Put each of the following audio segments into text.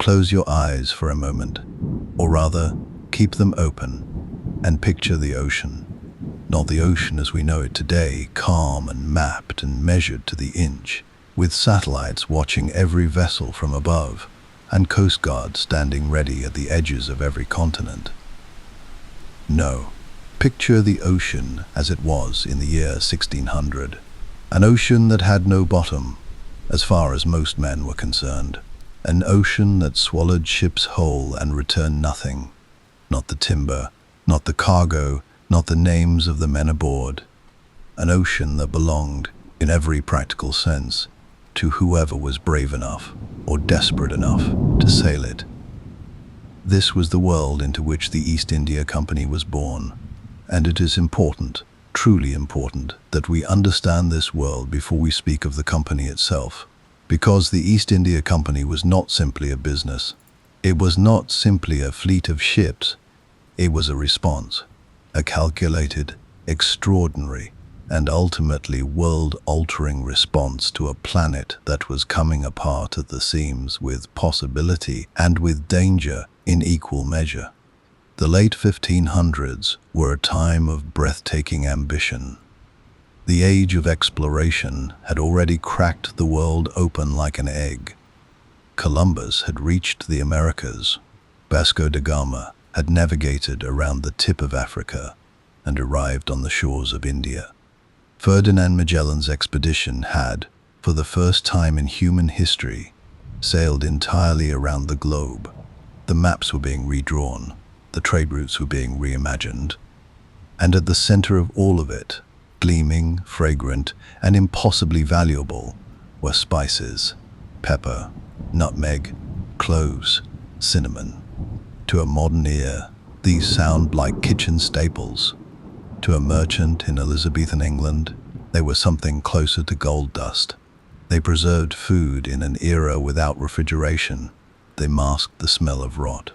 Close your eyes for a moment, or rather, keep them open, and picture the ocean. Not the ocean as we know it today, calm and mapped and measured to the inch, with satellites watching every vessel from above, and coast guards standing ready at the edges of every continent. No, picture the ocean as it was in the year 1600, an ocean that had no bottom, as far as most men were concerned, an ocean that swallowed ships whole and returned nothing, not the timber, not the cargo, not the names of the men aboard, an ocean that belonged, in every practical sense, to whoever was brave enough or desperate enough to sail it. This was the world into which the East India Company was born, and it is important, truly important, that we understand this world before we speak of the company itself, because the East India Company was not simply a business. It was not simply a fleet of ships. It was a response, a calculated, extraordinary, and ultimately world-altering response to a planet that was coming apart at the seams with possibility and with danger in equal measure. The late 1500s were a time of breathtaking ambition. The age of exploration had already cracked the world open like an egg. Columbus had reached the Americas. Vasco da Gama had navigated around the tip of Africa and arrived on the shores of India. Ferdinand Magellan's expedition had, for the first time in human history, sailed entirely around the globe. The maps were being redrawn, the trade routes were being reimagined, and at the center of all of it, gleaming, fragrant, and impossibly valuable, were spices, pepper, nutmeg, cloves, cinnamon. To a modern ear, these sound like kitchen staples. To a merchant in Elizabethan England, they were something closer to gold dust. They preserved food in an era without refrigeration. They masked the smell of rot.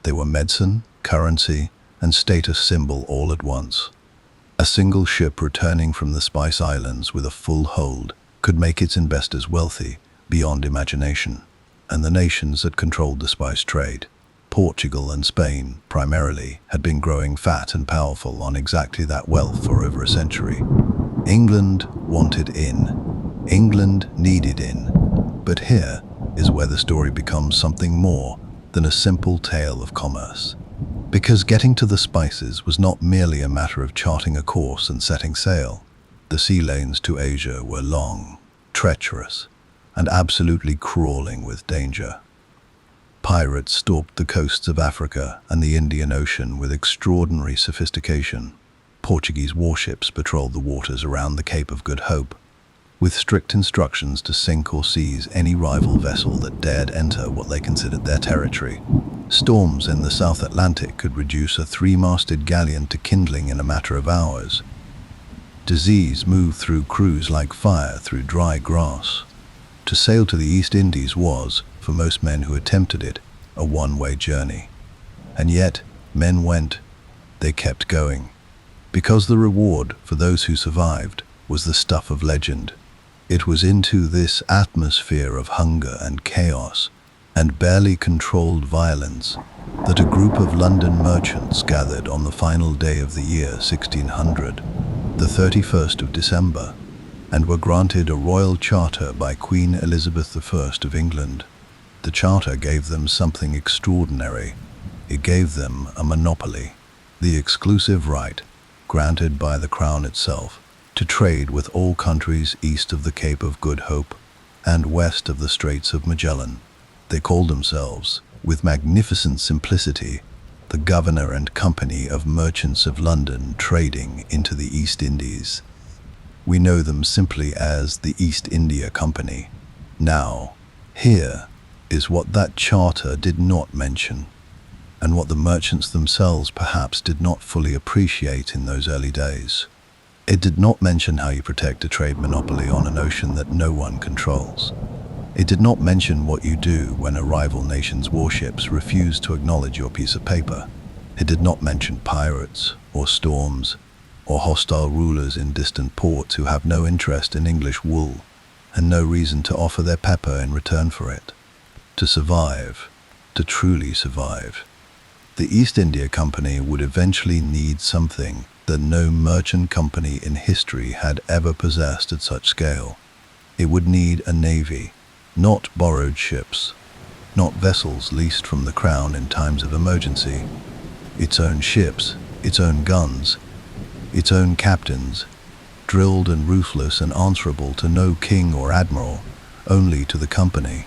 They were medicine, currency, and status symbol all at once. A single ship returning from the Spice Islands with a full hold could make its investors wealthy beyond imagination, and the nations that controlled the spice trade, Portugal and Spain primarily, had been growing fat and powerful on exactly that wealth for over a century. England wanted in. England needed in. But here is where the story becomes something more than a simple tale of commerce. Because getting to the spices was not merely a matter of charting a course and setting sail. The sea lanes to Asia were long, treacherous, and absolutely crawling with danger. Pirates stalked the coasts of Africa and the Indian Ocean with extraordinary sophistication. Portuguese warships patrolled the waters around the Cape of Good Hope, with strict instructions to sink or seize any rival vessel that dared enter what they considered their territory. Storms in the South Atlantic could reduce a three-masted galleon to kindling in a matter of hours. Disease moved through crews like fire through dry grass. To sail to the East Indies was, for most men who attempted it, a one-way journey. And yet, men went. They kept going. Because the reward for those who survived was the stuff of legend. It was into this atmosphere of hunger and chaos and barely controlled violence that a group of London merchants gathered on the final day of the year 1600, the 31st of December, and were granted a royal charter by Queen Elizabeth I of England. The charter gave them something extraordinary. It gave them a monopoly, the exclusive right, granted by the Crown itself, to trade with all countries east of the Cape of Good Hope and west of the Straits of Magellan. They called themselves, with magnificent simplicity, the Governor and Company of Merchants of London trading into the East Indies. We know them simply as the East India Company. Now, here is what that charter did not mention, and what the merchants themselves perhaps did not fully appreciate in those early days. It did not mention how you protect a trade monopoly on an ocean that no one controls. It did not mention what you do when a rival nation's warships refuse to acknowledge your piece of paper. It did not mention pirates, or storms, or hostile rulers in distant ports who have no interest in English wool, and no reason to offer their pepper in return for it. to survive, to truly survive. The East India Company would eventually need something that no merchant company in history had ever possessed at such scale. It would need a navy, not borrowed ships, not vessels leased from the crown in times of emergency. Its own ships, its own guns, its own captains, drilled and ruthless and answerable to no king or admiral, only to the company.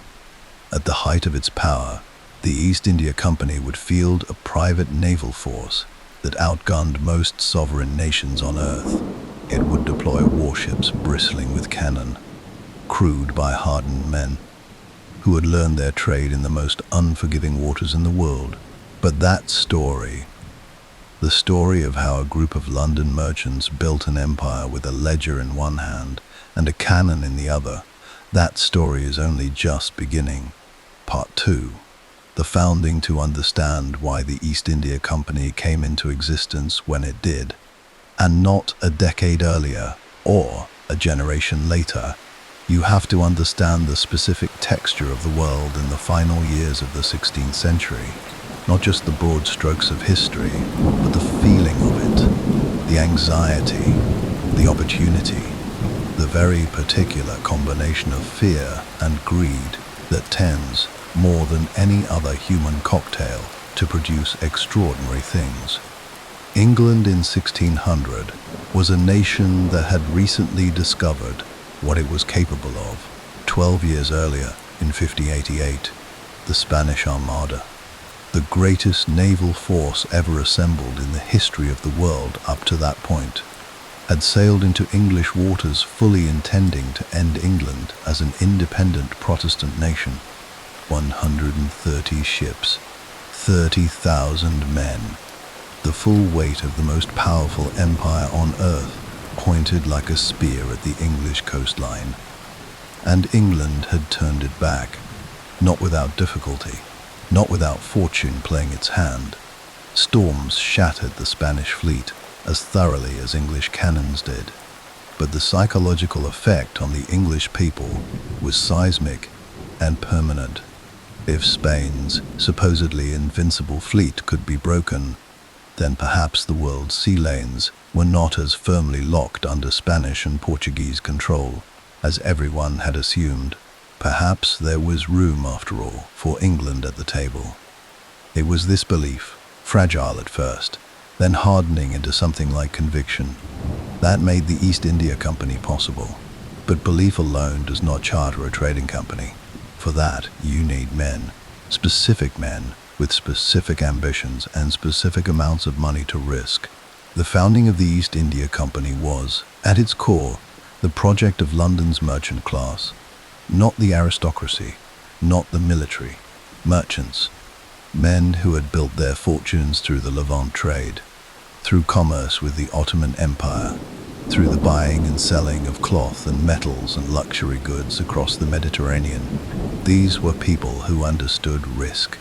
At the height of its power, the East India Company would field a private naval force that outgunned most sovereign nations on earth. It would deploy warships bristling with cannon, crewed by hardened men who had learned their trade in the most unforgiving waters in the world. But that story, the story of how a group of London merchants built an empire with a ledger in one hand and a cannon in the other, that story is only just beginning. Part 2. The founding, to understand why the East India Company came into existence when it did, and not a decade earlier or a generation later. You have to understand the specific texture of the world in the final years of the 16th century, not just the broad strokes of history, but the feeling of it, the anxiety, the opportunity, the very particular combination of fear and greed that tends, more than any other human cocktail, to produce extraordinary things. England in 1600 was a nation that had recently discovered what it was capable of. 12 years earlier, in 1588, the Spanish Armada, the greatest naval force ever assembled in the history of the world up to that point, had sailed into English waters fully intending to end England as an independent Protestant nation. 130 ships, 30,000 men, the full weight of the most powerful empire on earth, pointed like a spear at the English coastline. And England had turned it back, not without difficulty, not without fortune playing its hand. Storms shattered the Spanish fleet as thoroughly as English cannons did. But the psychological effect on the English people was seismic and permanent. If Spain's supposedly invincible fleet could be broken, then perhaps the world's sea lanes were not as firmly locked under Spanish and Portuguese control as everyone had assumed. Perhaps there was room, after all, for England at the table. It was this belief, fragile at first, then hardening into something like conviction, that made the East India Company possible. But belief alone does not charter a trading company. For that, you need men, specific men with specific ambitions and specific amounts of money to risk. The founding of the East India Company was, at its core, the project of London's merchant class, not the aristocracy, not the military, merchants, men who had built their fortunes through the Levant trade, through commerce with the Ottoman Empire, through the buying and selling of cloth and metals and luxury goods across the Mediterranean. These were people who understood risk,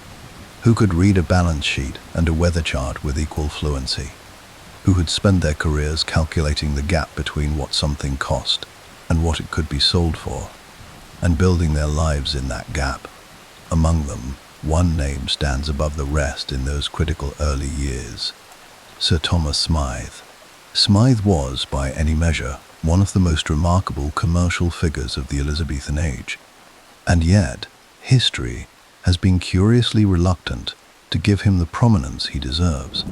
who could read a balance sheet and a weather chart with equal fluency, who had spent their careers calculating the gap between what something cost and what it could be sold for, and building their lives in that gap. Among them, one name stands above the rest in those critical early years: Sir Thomas Smythe. Smythe was, by any measure, one of the most remarkable commercial figures of the Elizabethan age. And yet, history has been curiously reluctant to give him the prominence he deserves.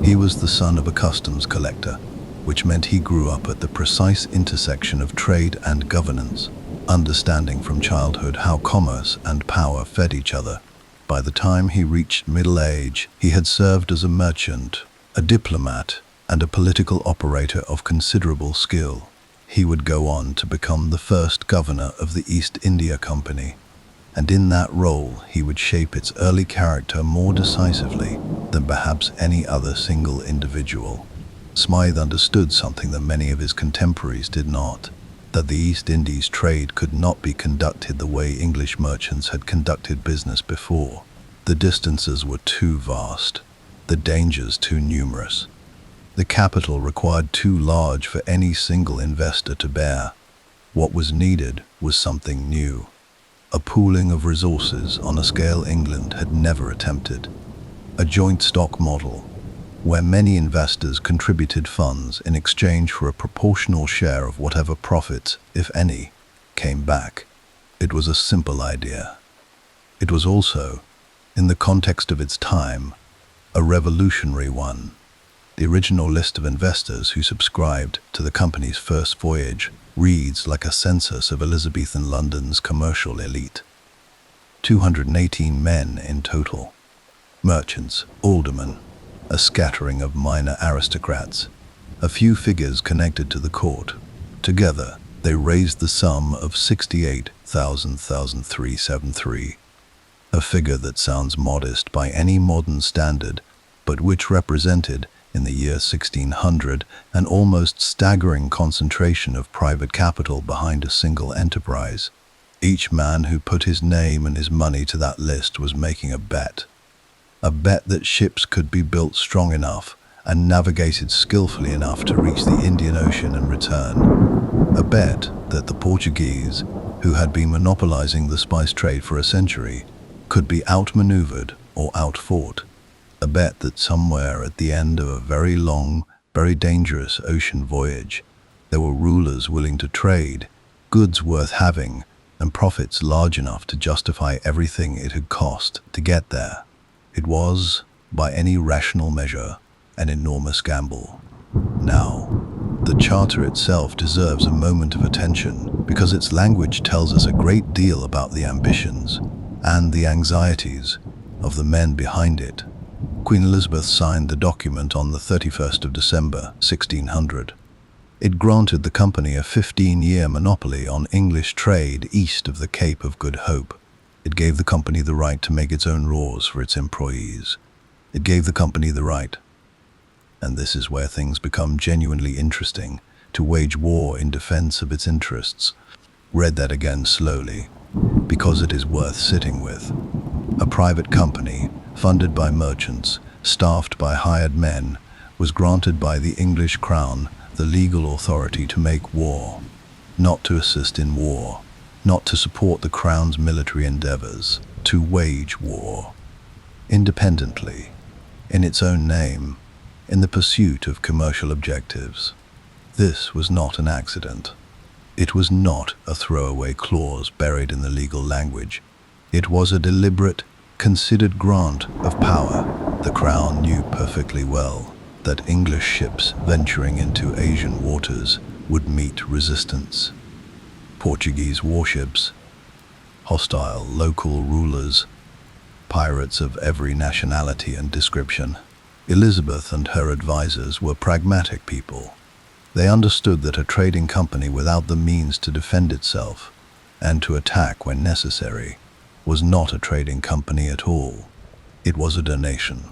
He was the son of a customs collector, which meant he grew up at the precise intersection of trade and governance, understanding from childhood how commerce and power fed each other. By the time he reached middle age, he had served as a merchant, a diplomat, and a political operator of considerable skill. He would go on to become the first governor of the East India Company, and in that role he would shape its early character more decisively than perhaps any other single individual. Smythe understood something that many of his contemporaries did not, that the East Indies trade could not be conducted the way English merchants had conducted business before. The distances were too vast, the dangers too numerous. The capital required too large for any single investor to bear. What was needed was something new. a pooling of resources on a scale England had never attempted, a joint stock model where many investors contributed funds in exchange for a proportional share of whatever profits, if any, came back. It was a simple idea. It was also, in the context of its time, a revolutionary one. The original list of investors who subscribed to the company's first voyage reads like a census of Elizabethan London's commercial elite. 218 men in total. Merchants, aldermen, a scattering of minor aristocrats, a few figures connected to the court. Together, they raised the sum of 68,373, a figure that sounds modest by any modern standard, but which represented, in the year 1600, an almost staggering concentration of private capital behind a single enterprise. Each man who put his name and his money to that list was making a bet that ships could be built strong enough and navigated skillfully enough to reach the Indian Ocean and return. A bet that the Portuguese, who had been monopolizing the spice trade for a century, could be outmaneuvered or outfought. A bet that somewhere at the end of a very long, very dangerous ocean voyage, there were rulers willing to trade, goods worth having, and profits large enough to justify everything it had cost to get there. It was, by any rational measure, an enormous gamble. Now, the charter itself deserves a moment of attention because its language tells us a great deal about the ambitions and the anxieties of the men behind it. Queen Elizabeth signed the document on the 31st of December, 1600. It granted the company a 15-year monopoly on English trade east of the Cape of Good Hope. It gave the company the right to make its own laws for its employees. It gave the company the right, and this is where things become genuinely interesting, to wage war in defense of its interests. Read that again slowly, because it is worth sitting with. A private company, funded by merchants, staffed by hired men, was granted by the English Crown the legal authority to make war, not to assist in war, not to support the Crown's military endeavors, to wage war, independently, in its own name, in the pursuit of commercial objectives. This was not an accident. It was not a throwaway clause buried in the legal language. It was a deliberate, considered grant of power. The Crown knew perfectly well that English ships venturing into Asian waters would meet resistance. Portuguese warships, hostile local rulers, pirates of every nationality and description. Elizabeth and her advisors were pragmatic people. They understood that a trading company without the means to defend itself and to attack when necessary was not a trading company at all. It was a donation.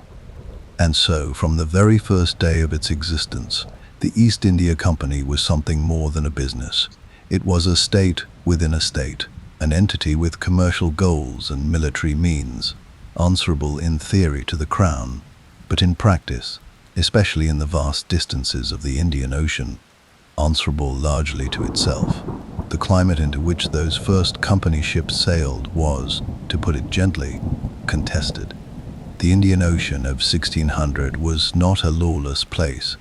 And so, from the very first day of its existence, the East India Company was something more than a business. It was a state within a state, an entity with commercial goals and military means, answerable in theory to the Crown, but in practice, especially in the vast distances of the Indian Ocean, answerable largely to itself. The climate into which those first company ships sailed was, to put it gently, contested. The Indian Ocean of 1600 was not a lawless place,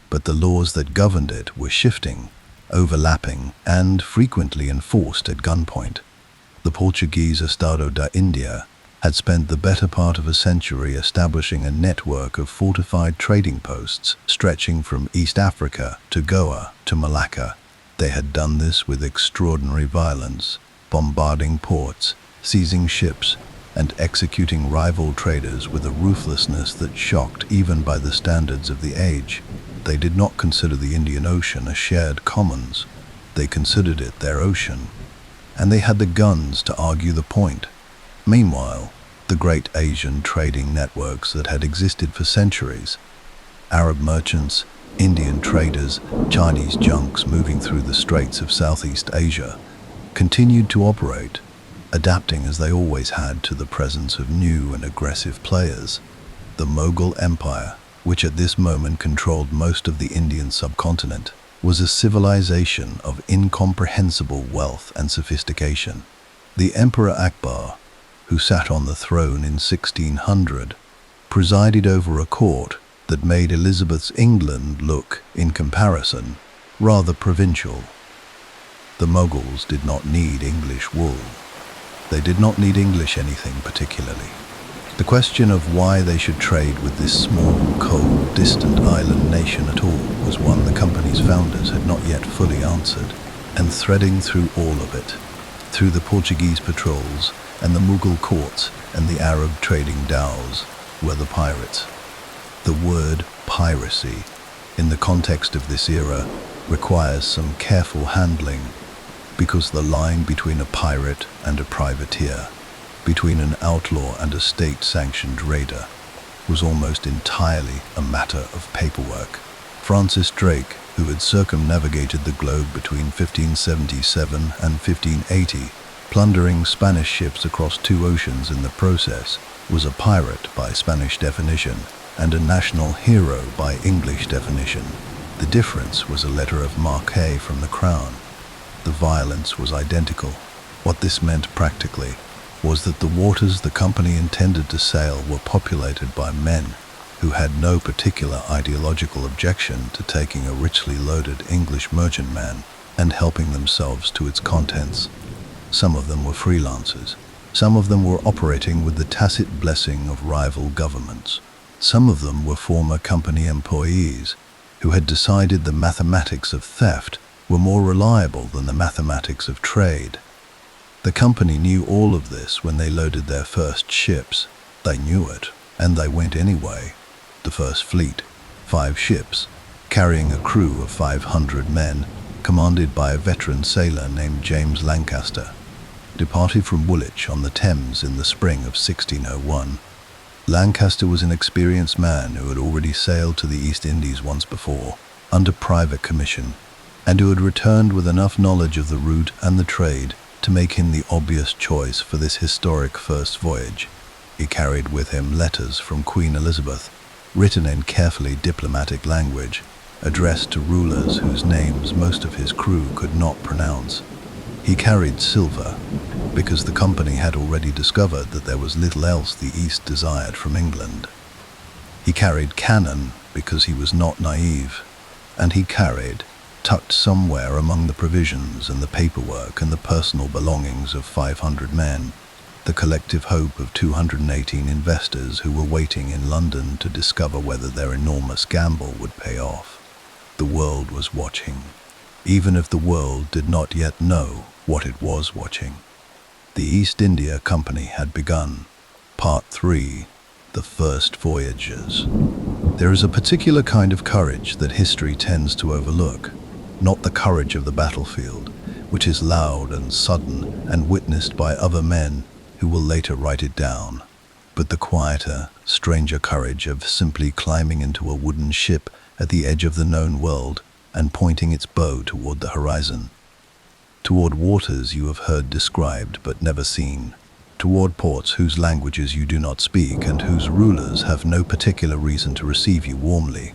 but the laws that governed it were shifting, overlapping, and frequently enforced at gunpoint. The Portuguese Estado da India had spent the better part of a century establishing a network of fortified trading posts stretching from East Africa to Goa to Malacca. They had done this with extraordinary violence, bombarding ports, seizing ships, and executing rival traders with a ruthlessness that shocked even by the standards of the age. They did not consider the Indian Ocean a shared commons. They considered it their ocean, and they had the guns to argue the point. Meanwhile, the great Asian trading networks that had existed for centuries, Arab merchants, Indian traders, Chinese junks moving through the straits of Southeast Asia, continued to operate, adapting as they always had to the presence of new and aggressive players. The Mughal Empire, which at this moment controlled most of the Indian subcontinent, was a civilization of incomprehensible wealth and sophistication. The Emperor Akbar, who sat on the throne in 1600, presided over a court that made Elizabeth's England look, in comparison, rather provincial. The Mughals did not need English wool. They did not need English anything particularly. The question of why they should trade with this small, cold, distant island nation at all was one the company's founders had not yet fully answered, and threading through all of it, through the Portuguese patrols and the Mughal courts and the Arab trading dhows, were the pirates. The word piracy, in the context of this era, requires some careful handling, because the line between a pirate and a privateer, between an outlaw and a state-sanctioned raider, was almost entirely a matter of paperwork. Francis Drake, who had circumnavigated the globe between 1577 and 1580, plundering Spanish ships across 2 oceans in the process, was a pirate by Spanish definition and a national hero by English definition. The difference was a letter of marque from the crown. The violence was identical. What this meant practically was that the waters the company intended to sail were populated by men who had no particular ideological objection to taking a richly loaded English merchantman and helping themselves to its contents. Some of them were freelancers. Some of them were operating with the tacit blessing of rival governments. Some of them were former company employees who had decided the mathematics of theft were more reliable than the mathematics of trade. The company knew all of this when they loaded their first ships. They knew it, and they went anyway. The first fleet, 5 ships, carrying a crew of 500 men, commanded by a veteran sailor named James Lancaster, departed from Woolwich on the Thames in the spring of 1601. Lancaster was an experienced man who had already sailed to the East Indies once before, under private commission, and who had returned with enough knowledge of the route and the trade to make him the obvious choice for this historic first voyage. He carried with him letters from Queen Elizabeth, written in carefully diplomatic language, addressed to rulers whose names most of his crew could not pronounce. He carried silver, because the company had already discovered that there was little else the East desired from England. He carried cannon, because he was not naive, and he carried, tucked somewhere among the provisions and the paperwork and the personal belongings of 500 men, the collective hope of 218 investors who were waiting in London to discover whether their enormous gamble would pay off. The world was watching, even if the world did not yet know what it was watching. The East India Company had begun. Part 3. The First Voyages. There is a particular kind of courage that history tends to overlook, not the courage of the battlefield, which is loud and sudden and witnessed by other men who will later write it down, but the quieter, stranger courage of simply climbing into a wooden ship at the edge of the known world and pointing its bow toward the horizon, toward waters you have heard described but never seen, toward ports whose languages you do not speak and whose rulers have no particular reason to receive you warmly,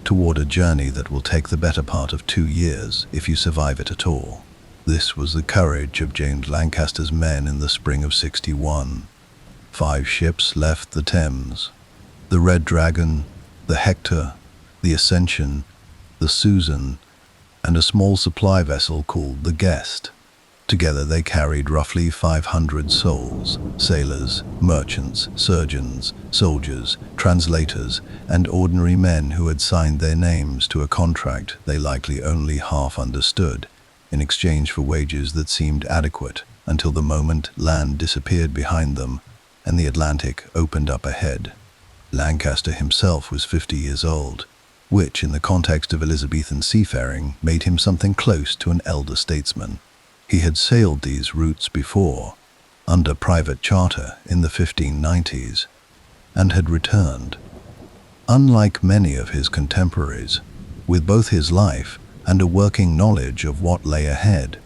toward a journey that will take the better part of 2 years if you survive it at all. This was the courage of James Lancaster's men in the spring of 61. 5 ships left the Thames: the Red Dragon, the Hector, the Ascension, the Susan, and a small supply vessel called the Guest. Together they carried roughly 500 souls, sailors, merchants, surgeons, soldiers, translators, and ordinary men who had signed their names to a contract they likely only half understood, in exchange for wages that seemed adequate until the moment land disappeared behind them and the Atlantic opened up ahead. Lancaster himself was 50 years old, which, in the context of Elizabethan seafaring, made him something close to an elder statesman. He had sailed these routes before, under private charter in the 1590s, and had returned, unlike many of his contemporaries, with both his life and a working knowledge of what lay ahead.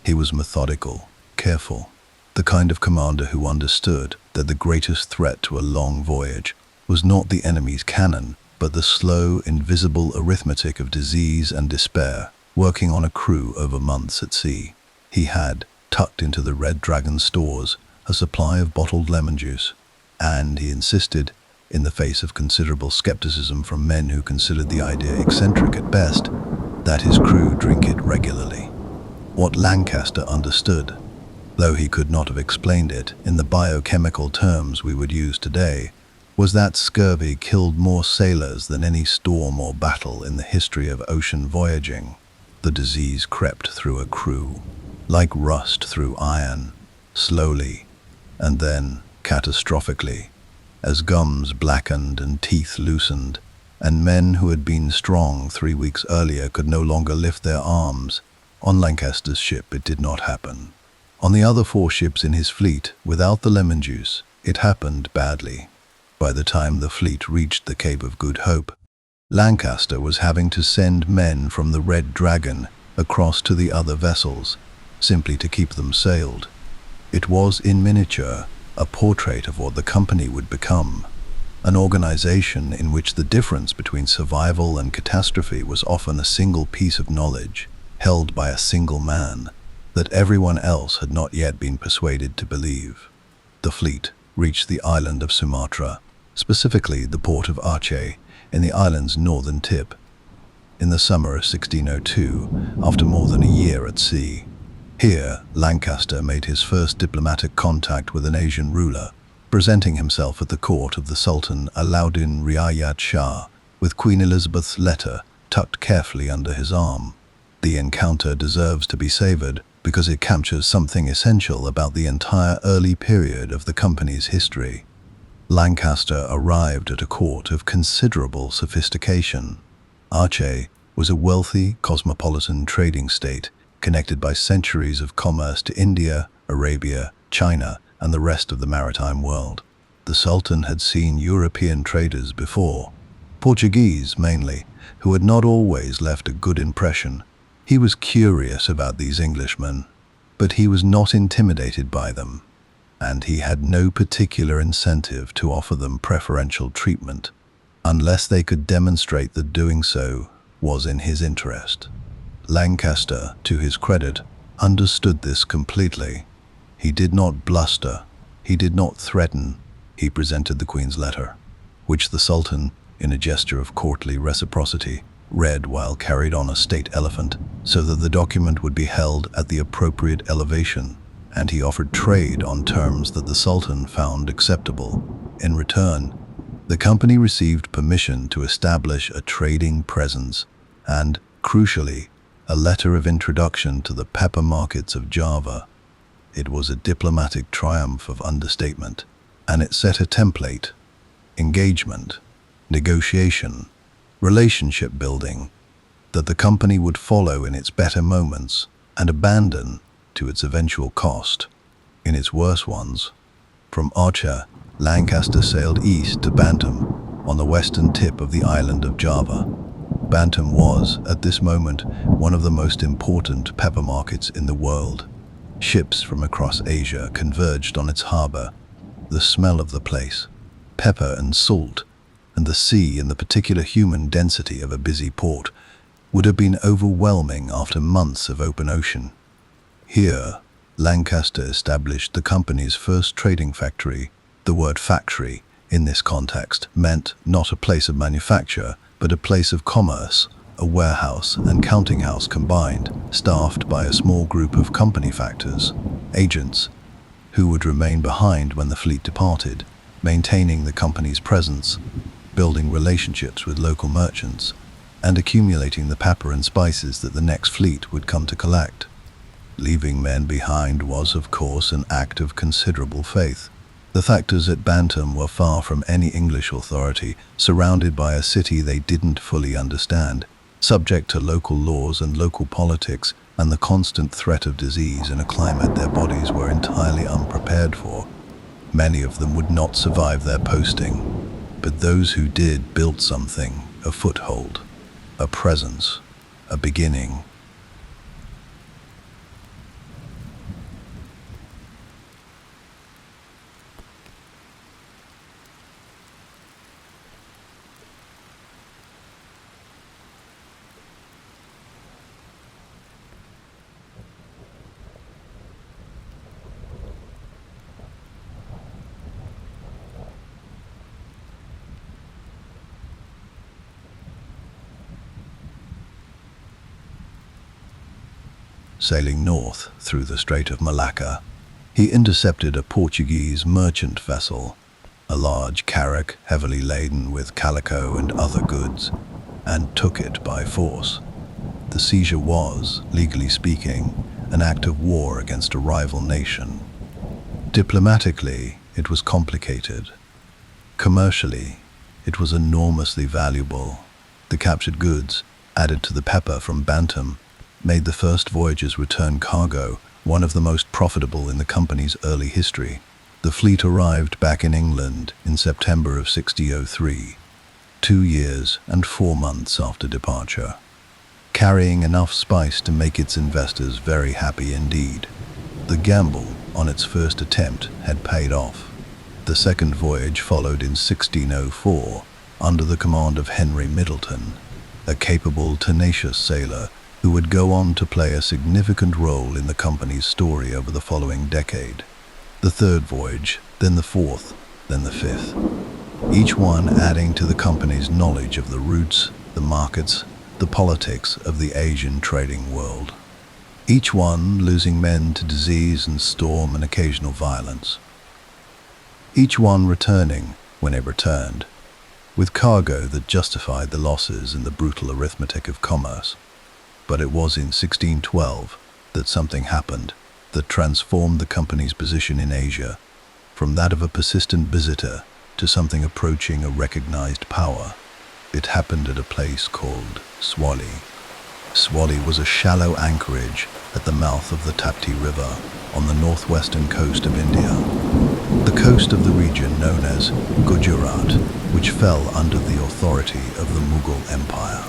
He was methodical, careful, the kind of commander who understood that the greatest threat to a long voyage was not the enemy's cannon, but the slow, invisible arithmetic of disease and despair working on a crew over months at sea. He had, tucked into the Red Dragon stores a supply of bottled lemon juice, and he insisted, in the face of considerable skepticism from men who considered the idea eccentric at best, that his crew drink it regularly. What Lancaster understood, though he could not have explained it in the biochemical terms we would use today, was that scurvy killed more sailors than any storm or battle in the history of ocean voyaging. The disease crept through a crew, like rust through iron, slowly, and then catastrophically, as gums blackened and teeth loosened, and men who had been strong 3 weeks earlier could no longer lift their arms. On Lancaster's ship it did not happen. On the other 4 ships in his fleet, without the lemon juice, it happened badly. By the time the fleet reached the Cape of Good Hope, Lancaster was having to send men from the Red Dragon across to the other vessels, simply to keep them sailed. It was, in miniature, a portrait of what the company would become, an organization in which the difference between survival and catastrophe was often a single piece of knowledge, held by a single man, that everyone else had not yet been persuaded to believe. The fleet reached the island of Sumatra, specifically the port of Aceh, in the island's northern tip, in the summer of 1602, after more than a year at sea. Here, Lancaster made his first diplomatic contact with an Asian ruler, presenting himself at the court of the Sultan Alauddin Riayat Shah, with Queen Elizabeth's letter tucked carefully under his arm. The encounter deserves to be savored because it captures something essential about the entire early period of the company's history. Lancaster arrived at a court of considerable sophistication. Aceh was a wealthy, cosmopolitan trading state connected by centuries of commerce to India, Arabia, China, and the rest of the maritime world. The Sultan had seen European traders before, Portuguese mainly, who had not always left a good impression. He was curious about these Englishmen, but he was not intimidated by them, and he had no particular incentive to offer them preferential treatment, unless they could demonstrate that doing so was in his interest. Lancaster, to his credit, understood this completely. He did not bluster, he did not threaten. He presented the Queen's letter, which the Sultan, in a gesture of courtly reciprocity, read while carried on a state elephant, so that the document would be held at the appropriate elevation, and he offered trade on terms that the Sultan found acceptable. In return, the company received permission to establish a trading presence and, crucially, a letter of introduction to the pepper markets of Java. It was a diplomatic triumph of understatement, and it set a template: engagement, negotiation, relationship building, that the company would follow in its better moments and abandon to its eventual cost in its worse ones. From Aceh, Lancaster sailed east to Bantam, on the western tip of the island of Java. Bantam was, at this moment, one of the most important pepper markets in the world. Ships from across Asia converged on its harbor. The smell of the place, pepper and salt, and the sea and the particular human density of a busy port would have been overwhelming after months of open ocean. Here, Lancaster established the company's first trading factory. The word factory, in this context, meant not a place of manufacture, but a place of commerce, a warehouse and counting house combined, staffed by a small group of company factors, agents, who would remain behind when the fleet departed, maintaining the company's presence, building relationships with local merchants, and accumulating the pepper and spices that the next fleet would come to collect. Leaving men behind was, of course, an act of considerable faith. The factors at Bantam were far from any English authority, surrounded by a city they didn't fully understand, subject to local laws and local politics, and the constant threat of disease in a climate their bodies were entirely unprepared for. Many of them would not survive their posting, but those who did built something, a foothold, a presence, a beginning. sailing north through the Strait of Malacca, he intercepted a Portuguese merchant vessel, a large carrack heavily laden with calico and other goods, and took it by force. The seizure was, legally speaking, an act of war against a rival nation. Diplomatically, it was complicated. Commercially, it was enormously valuable. The captured goods, added to the pepper from Bantam, made the first voyage's return cargo one of the most profitable in the company's early history. The fleet arrived back in England in September of 1603, 2 years and 4 months after departure, carrying enough spice to make its investors very happy indeed. The gamble on its first attempt had paid off. The second voyage followed in 1604 under the command of Henry Middleton, a capable, tenacious sailor who would go on to play a significant role in the company's story over the following decade. The third voyage, then the fourth, then the fifth, each one adding to the company's knowledge of the routes, the markets, the politics of the Asian trading world. Each one losing men to disease and storm and occasional violence. Each one returning, when it returned, with cargo that justified the losses in the brutal arithmetic of commerce. But it was in 1612 that something happened that transformed the company's position in Asia from that of a persistent visitor to something approaching a recognized power. It happened at a place called Swali. Swali was a shallow anchorage at the mouth of the Tapti River on the northwestern coast of India, the coast of the region known as Gujarat, which fell under the authority of the Mughal Empire.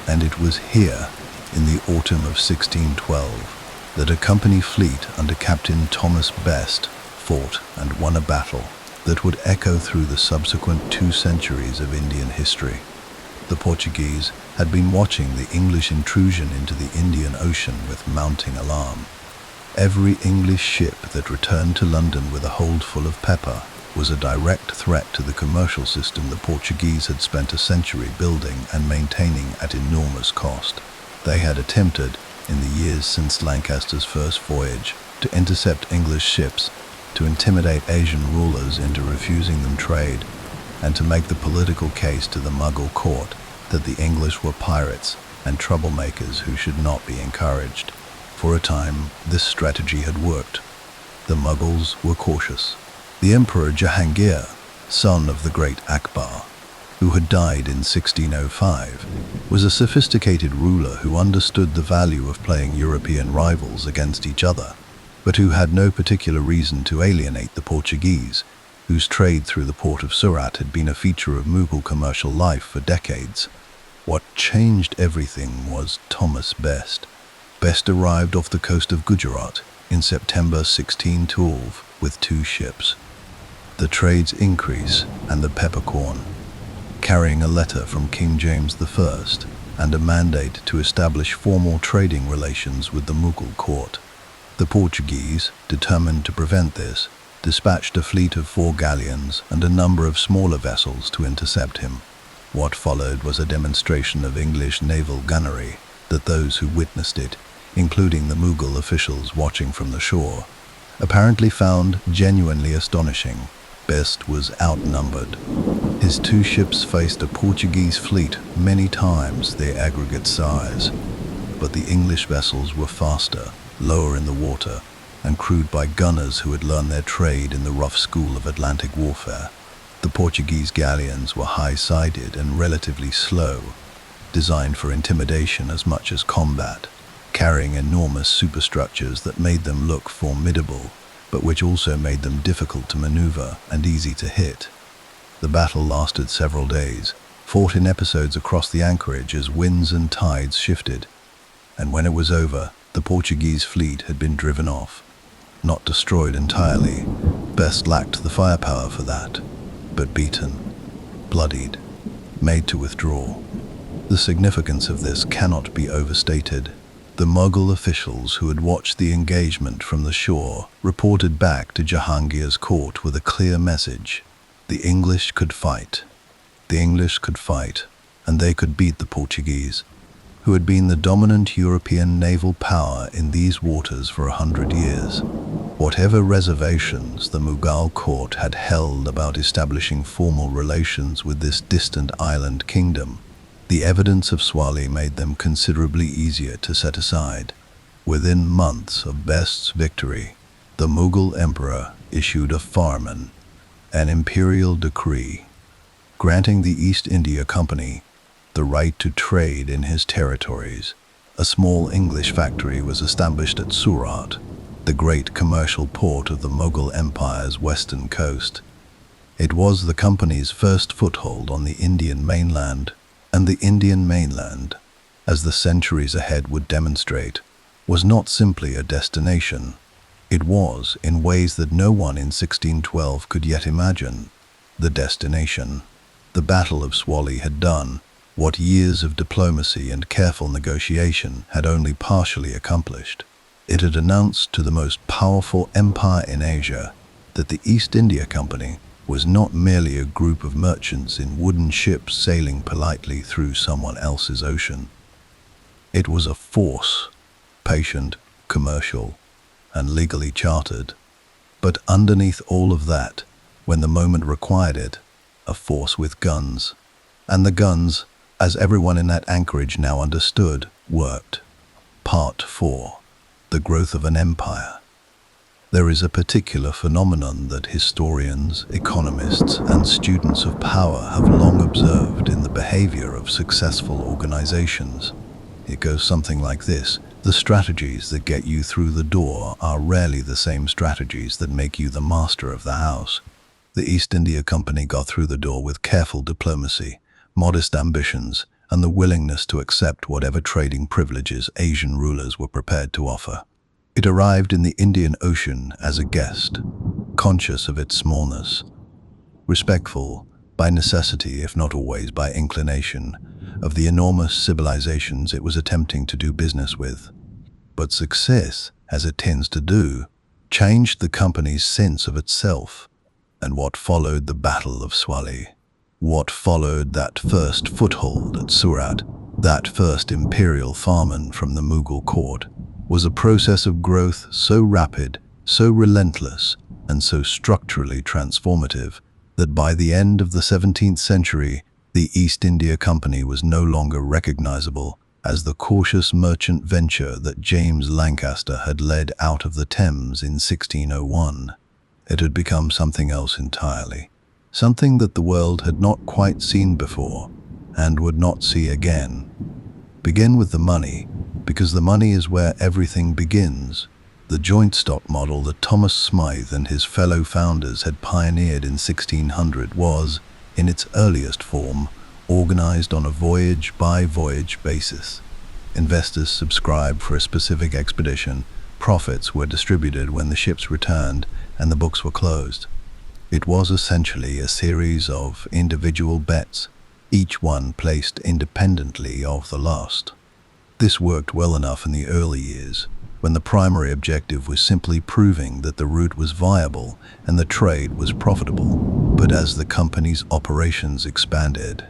And it was here, in the autumn of 1612, that a company fleet under Captain Thomas Best fought and won a battle that would echo through the subsequent 2 centuries of Indian history. The Portuguese had been watching the English intrusion into the Indian Ocean with mounting alarm. Every English ship that returned to London with a hold full of pepper was a direct threat to the commercial system the Portuguese had spent a century building and maintaining at enormous cost. They had attempted, in the years since Lancaster's first voyage, to intercept English ships, to intimidate Asian rulers into refusing them trade, and to make the political case to the Mughal court that the English were pirates and troublemakers who should not be encouraged. For a time, this strategy had worked. The Mughals were cautious. The Emperor Jahangir, son of the great Akbar, who had died in 1605, was a sophisticated ruler who understood the value of playing European rivals against each other, but who had no particular reason to alienate the Portuguese, whose trade through the port of Surat had been a feature of Mughal commercial life for decades. What changed everything was Thomas Best. Best arrived off the coast of Gujarat in September 1612 with 2 ships, the Trade's Increase and the Peppercorn, carrying a letter from King James I and a mandate to establish formal trading relations with the Mughal court. The Portuguese, determined to prevent this, dispatched a fleet of 4 galleons and a number of smaller vessels to intercept him. What followed was a demonstration of English naval gunnery that those who witnessed it, including the Mughal officials watching from the shore, apparently found genuinely astonishing. Best was outnumbered. His 2 ships faced a Portuguese fleet many times their aggregate size, but the English vessels were faster, lower in the water, and crewed by gunners who had learned their trade in the rough school of Atlantic warfare. The Portuguese galleons were high-sided and relatively slow, designed for intimidation as much as combat, carrying enormous superstructures that made them look formidable, but which also made them difficult to maneuver and easy to hit. The battle lasted several days, fought in episodes across the anchorage as winds and tides shifted, and when it was over, the Portuguese fleet had been driven off. Not destroyed entirely, Best lacked the firepower for that, but beaten, bloodied, made to withdraw. The significance of this cannot be overstated. The Mughal officials who had watched the engagement from the shore reported back to Jahangir's court with a clear message. The English could fight. The English could fight, and they could beat the Portuguese, who had been the dominant European naval power in these waters for 100 years. Whatever reservations the Mughal court had held about establishing formal relations with this distant island kingdom, the evidence of Swali made them considerably easier to set aside. Within months of Best's victory, the Mughal emperor issued a farman, an imperial decree, granting the East India Company the right to trade in his territories. A small English factory was established at Surat, the great commercial port of the Mughal Empire's western coast. It was the company's first foothold on the Indian mainland, and the Indian mainland, as the centuries ahead would demonstrate, was not simply a destination. It was, in ways that no one in 1612 could yet imagine, the destination. The Battle of Swali had done what years of diplomacy and careful negotiation had only partially accomplished. It had announced to the most powerful empire in Asia that the East India Company was not merely a group of merchants in wooden ships sailing politely through someone else's ocean. It was a force, patient, commercial, and legally chartered. But underneath all of that, when the moment required it, a force with guns. And the guns, as everyone in that anchorage now understood, worked. Part 4. The growth of an empire. There is a particular phenomenon that historians, economists, and students of power have long observed in the behavior of successful organizations. It goes something like this. The strategies that get you through the door are rarely the same strategies that make you the master of the house. The East India Company got through the door with careful diplomacy, modest ambitions, and the willingness to accept whatever trading privileges Asian rulers were prepared to offer. It arrived in the Indian Ocean as a guest, conscious of its smallness, respectful, by necessity if not always by inclination, of the enormous civilizations it was attempting to do business with. But success, as it tends to do, changed the company's sense of itself. And what followed the Battle of Swali? What followed that first foothold at Surat, that first imperial farman from the Mughal court, was a process of growth so rapid, so relentless, and so structurally transformative that by the end of the 17th century, the East India Company was no longer recognizable as the cautious merchant venture that James Lancaster had led out of the Thames in 1601. It had become something else entirely, something that the world had not quite seen before and would not see again. Begin with the money, because the money is where everything begins. The joint stock model that Thomas Smythe and his fellow founders had pioneered in 1600 was, in its earliest form, organized on a voyage-by-voyage basis. Investors subscribed for a specific expedition, profits were distributed when the ships returned, and the books were closed. It was essentially a series of individual bets, each one placed independently of the last. This worked well enough in the early years, when the primary objective was simply proving that the route was viable and the trade was profitable. But as the company's operations expanded,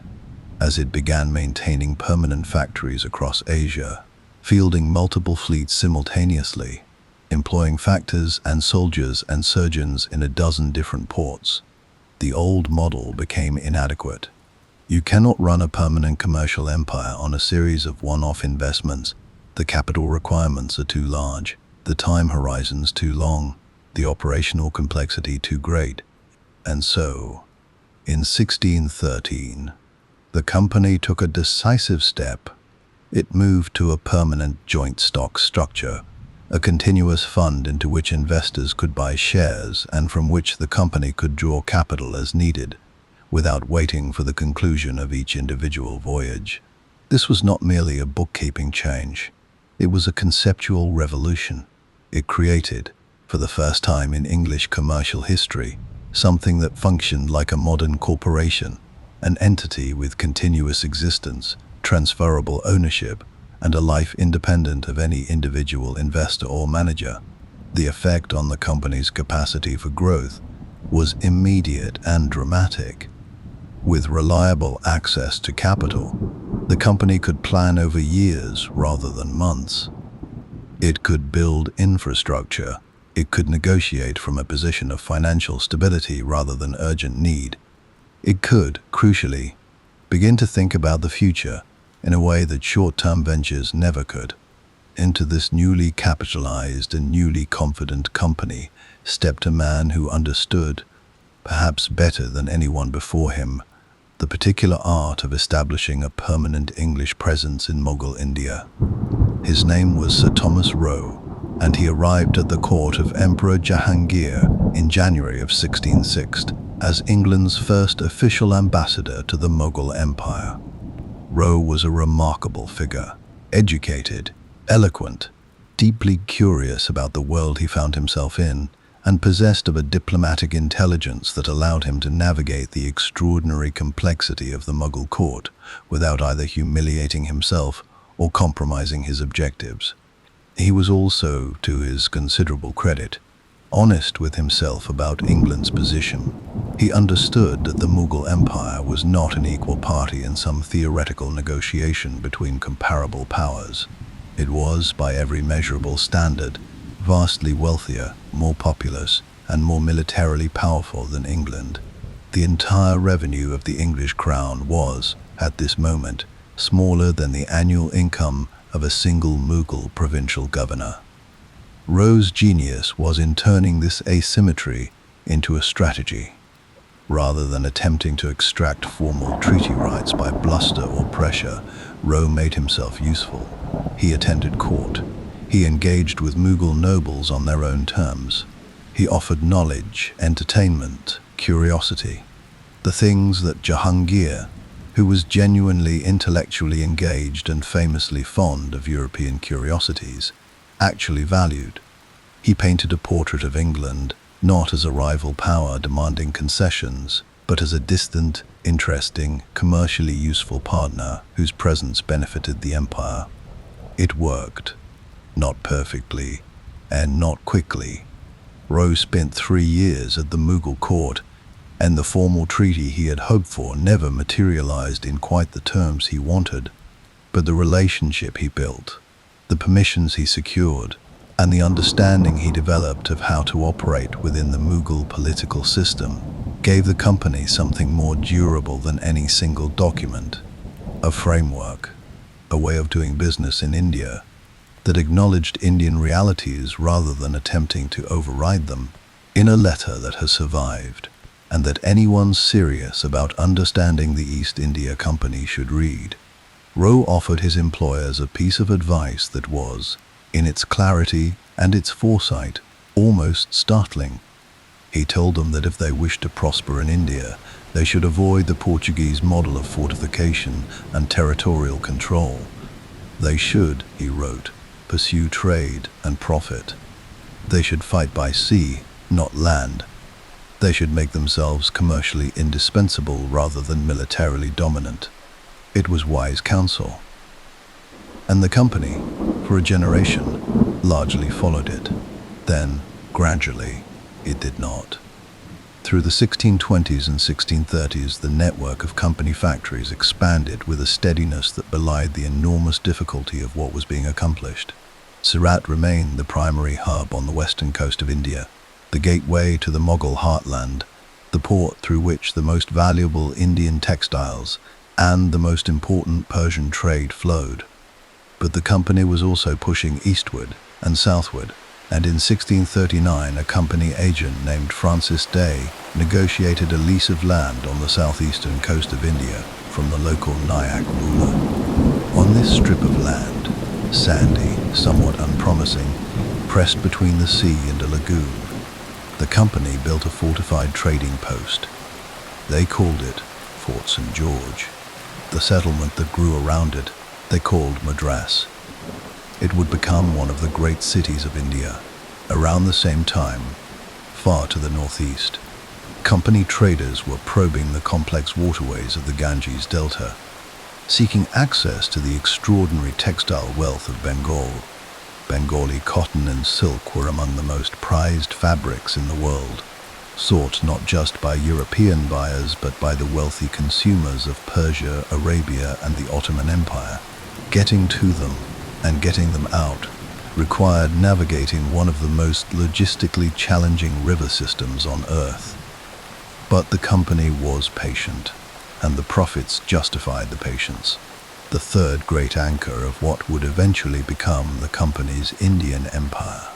as it began maintaining permanent factories across Asia, fielding multiple fleets simultaneously, employing factors and soldiers and surgeons in a dozen different ports, the old model became inadequate. You cannot run a permanent commercial empire on a series of one-off investments. The capital requirements are too large, the time horizons too long, the operational complexity too great. And so, in 1613, the company took a decisive step. It moved to a permanent joint stock structure, a continuous fund into which investors could buy shares and from which the company could draw capital as needed, without waiting for the conclusion of each individual voyage. This was not merely a bookkeeping change. It was a conceptual revolution. It created, for the first time in English commercial history, something that functioned like a modern corporation, an entity with continuous existence, transferable ownership, and a life independent of any individual investor or manager. The effect on the company's capacity for growth was immediate and dramatic. With reliable access to capital, the company could plan over years rather than months. It could build infrastructure. It could negotiate from a position of financial stability rather than urgent need. It could, crucially, begin to think about the future in a way that short-term ventures never could. Into this newly capitalized and newly confident company stepped a man who understood, perhaps better than anyone before him, the particular art of establishing a permanent English presence in Mughal India. His name was Sir Thomas Roe, and he arrived at the court of Emperor Jahangir in January of 1606 as England's first official ambassador to the Mughal Empire. Roe was a remarkable figure, educated, eloquent, deeply curious about the world he found himself in, and possessed of a diplomatic intelligence that allowed him to navigate the extraordinary complexity of the Mughal court without either humiliating himself or compromising his objectives. He was also, to his considerable credit, honest with himself about England's position. He understood that the Mughal Empire was not an equal party in some theoretical negotiation between comparable powers. It was, by every measurable standard, vastly wealthier, more populous, and more militarily powerful than England. The entire revenue of the English crown was, at this moment, smaller than the annual income of a single Mughal provincial governor. Roe's genius was in turning this asymmetry into a strategy. Rather than attempting to extract formal treaty rights by bluster or pressure, Roe made himself useful. He attended court. He engaged with Mughal nobles on their own terms. He offered knowledge, entertainment, curiosity, the things that Jahangir, who was genuinely intellectually engaged and famously fond of European curiosities, actually valued. He painted a portrait of England, not as a rival power demanding concessions, but as a distant, interesting, commercially useful partner whose presence benefited the empire. It worked. Not perfectly, and not quickly. Roe spent 3 years at the Mughal court, and the formal treaty he had hoped for never materialized in quite the terms he wanted. But the relationship he built, the permissions he secured, and the understanding he developed of how to operate within the Mughal political system gave the company something more durable than any single document, a framework, a way of doing business in India that acknowledged Indian realities rather than attempting to override them, in a letter that has survived, and that anyone serious about understanding the East India Company should read. Roe offered his employers a piece of advice that was, in its clarity and its foresight, almost startling. He told them that if they wished to prosper in India, they should avoid the Portuguese model of fortification and territorial control. They should, he wrote, pursue trade and profit. They should fight by sea, not land. They should make themselves commercially indispensable rather than militarily dominant. It was wise counsel. And the company, for a generation, largely followed it. Then, gradually, it did not. Through the 1620s and 1630s, the network of company factories expanded with a steadiness that belied the enormous difficulty of what was being accomplished. Surat remained the primary hub on the western coast of India, the gateway to the Mughal heartland, the port through which the most valuable Indian textiles and the most important Persian trade flowed. But the company was also pushing eastward and southward, and in 1639 a company agent named Francis Day negotiated a lease of land on the southeastern coast of India from the local Nayak ruler. On this strip of land, sandy, somewhat unpromising, pressed between the sea and a lagoon, the company built a fortified trading post. They called it Fort St. George. The settlement that grew around it they called Madras. It would become one of the great cities of India. Around the same time, far to the northeast, company traders were probing the complex waterways of the Ganges Delta, seeking access to the extraordinary textile wealth of Bengal. Bengali cotton and silk were among the most prized fabrics in the world. sought not just by European buyers but by the wealthy consumers of Persia, Arabia, and the Ottoman Empire. Getting to them and getting them out required navigating one of the most logistically challenging river systems on Earth. But the company was patient, and the profits justified the patience. The third great anchor of what would eventually become the company's Indian empire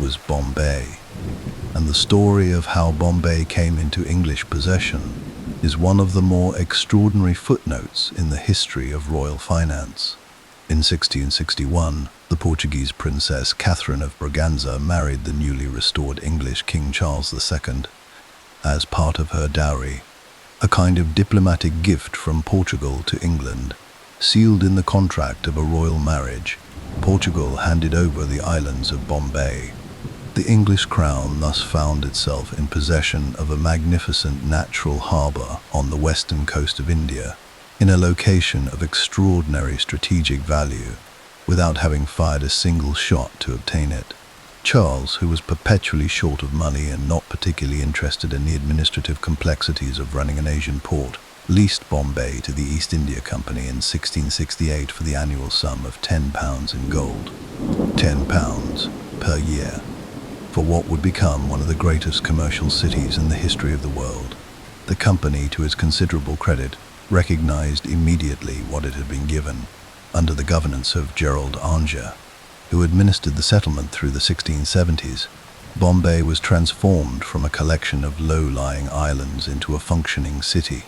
was Bombay. And the story of how Bombay came into English possession is one of the more extraordinary footnotes in the history of royal finance. In 1661, the Portuguese princess Catherine of Braganza married the newly restored English King Charles II as part of her dowry, a kind of diplomatic gift from Portugal to England. Sealed in the contract of a royal marriage, Portugal handed over the islands of Bombay. The English crown thus found itself in possession of a magnificent natural harbour on the western coast of India, in a location of extraordinary strategic value, without having fired a single shot to obtain it. Charles, who was perpetually short of money and not particularly interested in the administrative complexities of running an Asian port, leased Bombay to the East India Company in 1668 for the annual sum of £10 in gold, £10 per year, for what would become one of the greatest commercial cities in the history of the world. The company, to its considerable credit, recognized immediately what it had been given. Under the governance of Gerald Auger, who administered the settlement through the 1670s, Bombay was transformed from a collection of low-lying islands into a functioning city.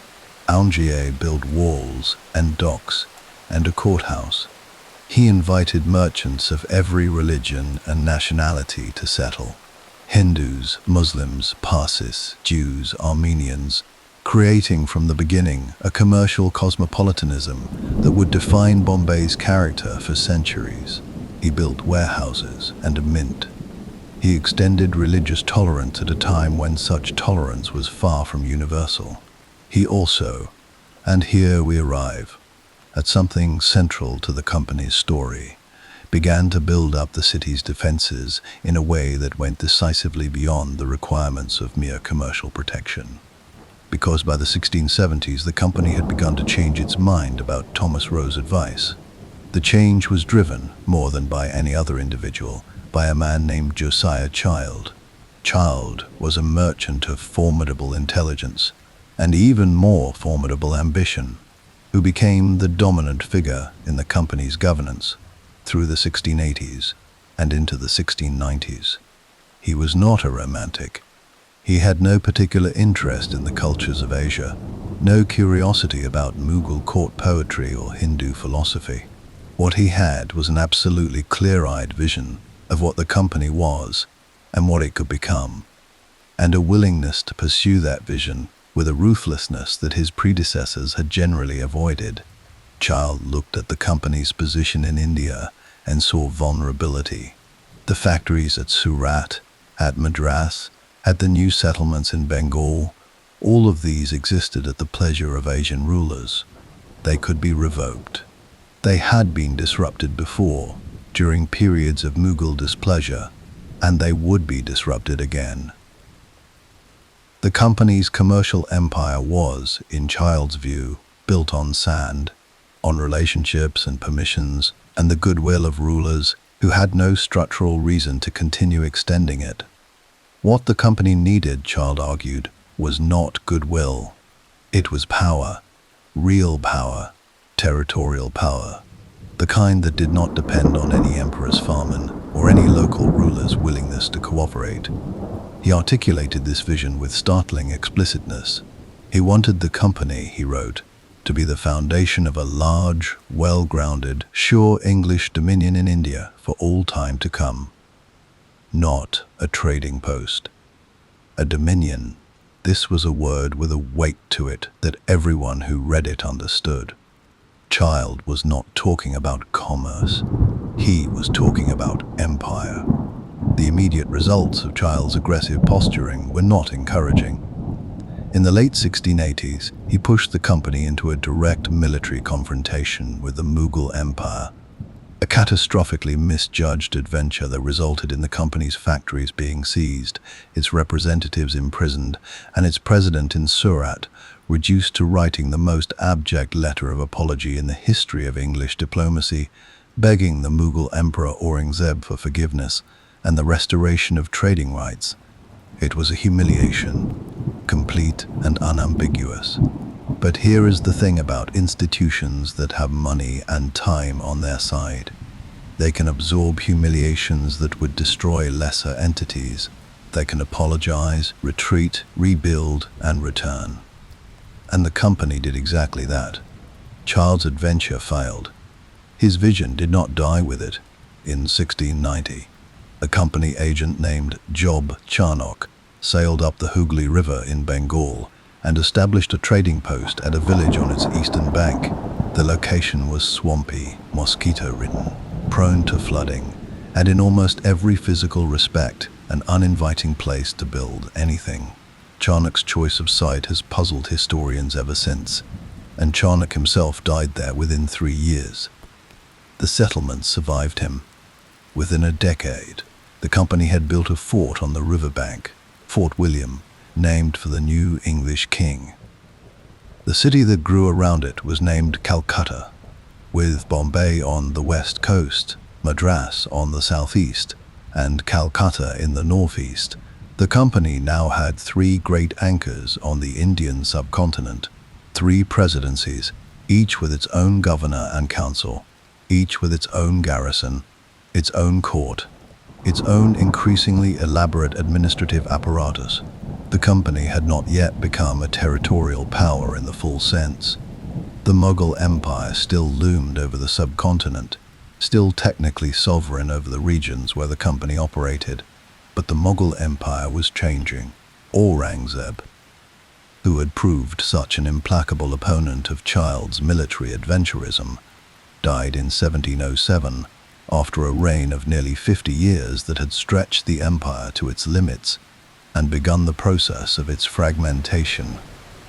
Auger built walls and docks and a courthouse. He invited merchants of every religion and nationality to settle: Hindus, Muslims, Parsis, Jews, Armenians, creating from the beginning a commercial cosmopolitanism that would define Bombay's character for centuries. He built warehouses and a mint. He extended religious tolerance at a time when such tolerance was far from universal. He also, and here we arrive at something central to the company's story, began to build up the city's defenses in a way that went decisively beyond the requirements of mere commercial protection. Because by the 1670s the company had begun to change its mind about Thomas Roe's advice. The change was driven, more than by any other individual, by a man named Josiah Child. Child was a merchant of formidable intelligence and even more formidable ambition, who became the dominant figure in the company's governance through the 1680s and into the 1690s. He was not a romantic. He had no particular interest in the cultures of Asia, no curiosity about Mughal court poetry or Hindu philosophy. What he had was an absolutely clear-eyed vision of what the company was and what it could become, and a willingness to pursue that vision with a ruthlessness that his predecessors had generally avoided. Child looked at the company's position in India and saw vulnerability. The factories at Surat, at Madras, at the new settlements in Bengal, all of these existed at the pleasure of Asian rulers. They could be revoked. They had been disrupted before, during periods of Mughal displeasure, and they would be disrupted again. The company's commercial empire was, in Child's view, built on sand, on relationships and permissions, and the goodwill of rulers who had no structural reason to continue extending it. What the company needed, Child argued, was not goodwill. It was power, real power, territorial power, the kind that did not depend on any emperor's farman or any local ruler's willingness to cooperate. He articulated this vision with startling explicitness. He wanted the company, he wrote, to be the foundation of a large, well-grounded, sure English dominion in India for all time to come. Not a trading post. A dominion. This was a word with a weight to it that everyone who read it understood. Child was not talking about commerce. He was talking about empire. The immediate results of Child's aggressive posturing were not encouraging. In the late 1680s, he pushed the company into a direct military confrontation with the Mughal Empire. A catastrophically misjudged adventure that resulted in the company's factories being seized, its representatives imprisoned, and its president in Surat reduced to writing the most abject letter of apology in the history of English diplomacy, begging the Mughal Emperor Aurangzeb for forgiveness and the restoration of trading rights. It was a humiliation, complete and unambiguous. But here is the thing about institutions that have money and time on their side. They can absorb humiliations that would destroy lesser entities. They can apologize, retreat, rebuild, and return. And the company did exactly that. Child's adventure failed. His vision did not die with it. In 1690, a company agent named Job Charnock sailed up the Hooghly River in Bengal and established a trading post at a village on its eastern bank. The location was swampy, mosquito-ridden, prone to flooding, and in almost every physical respect, an uninviting place to build anything. Charnock's choice of site has puzzled historians ever since, and Charnock himself died there within 3 years. The settlement survived him. Within a decade, the company had built a fort on the riverbank, Fort William, named for the new English king. The city that grew around it was named Calcutta, with Bombay on the west coast, Madras on the southeast, and Calcutta in the northeast. The company now had 3 great anchors on the Indian subcontinent, 3 presidencies, each with its own governor and council, each with its own garrison, its own court, its own increasingly elaborate administrative apparatus. The company had not yet become a territorial power in the full sense. The Mughal Empire still loomed over the subcontinent, still technically sovereign over the regions where the company operated. But the Mughal Empire was changing. Aurangzeb, who had proved such an implacable opponent of Child's military adventurism, died in 1707 after a reign of nearly 50 years that had stretched the empire to its limits and begun the process of its fragmentation.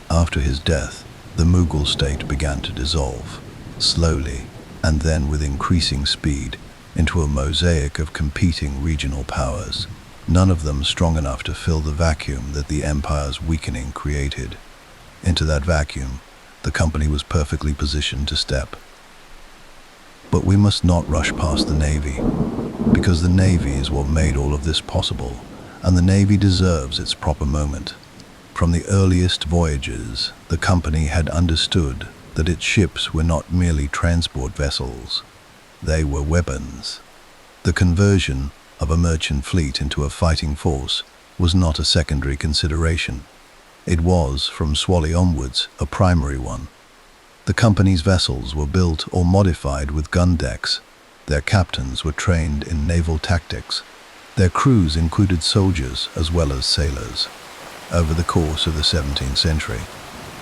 After his death, the Mughal state began to dissolve, slowly, and then with increasing speed, into a mosaic of competing regional powers, none of them strong enough to fill the vacuum that the empire's weakening created. Into that vacuum, the company was perfectly positioned to step. But we must not rush past the Navy, because the Navy is what made all of this possible, and the Navy deserves its proper moment. From the earliest voyages, the company had understood that its ships were not merely transport vessels. They were weapons. The conversion of a merchant fleet into a fighting force was not a secondary consideration. It was, from Swally onwards, a primary one. The company's vessels were built or modified with gun decks. Their captains were trained in naval tactics. Their crews included soldiers as well as sailors. Over the course of the 17th century,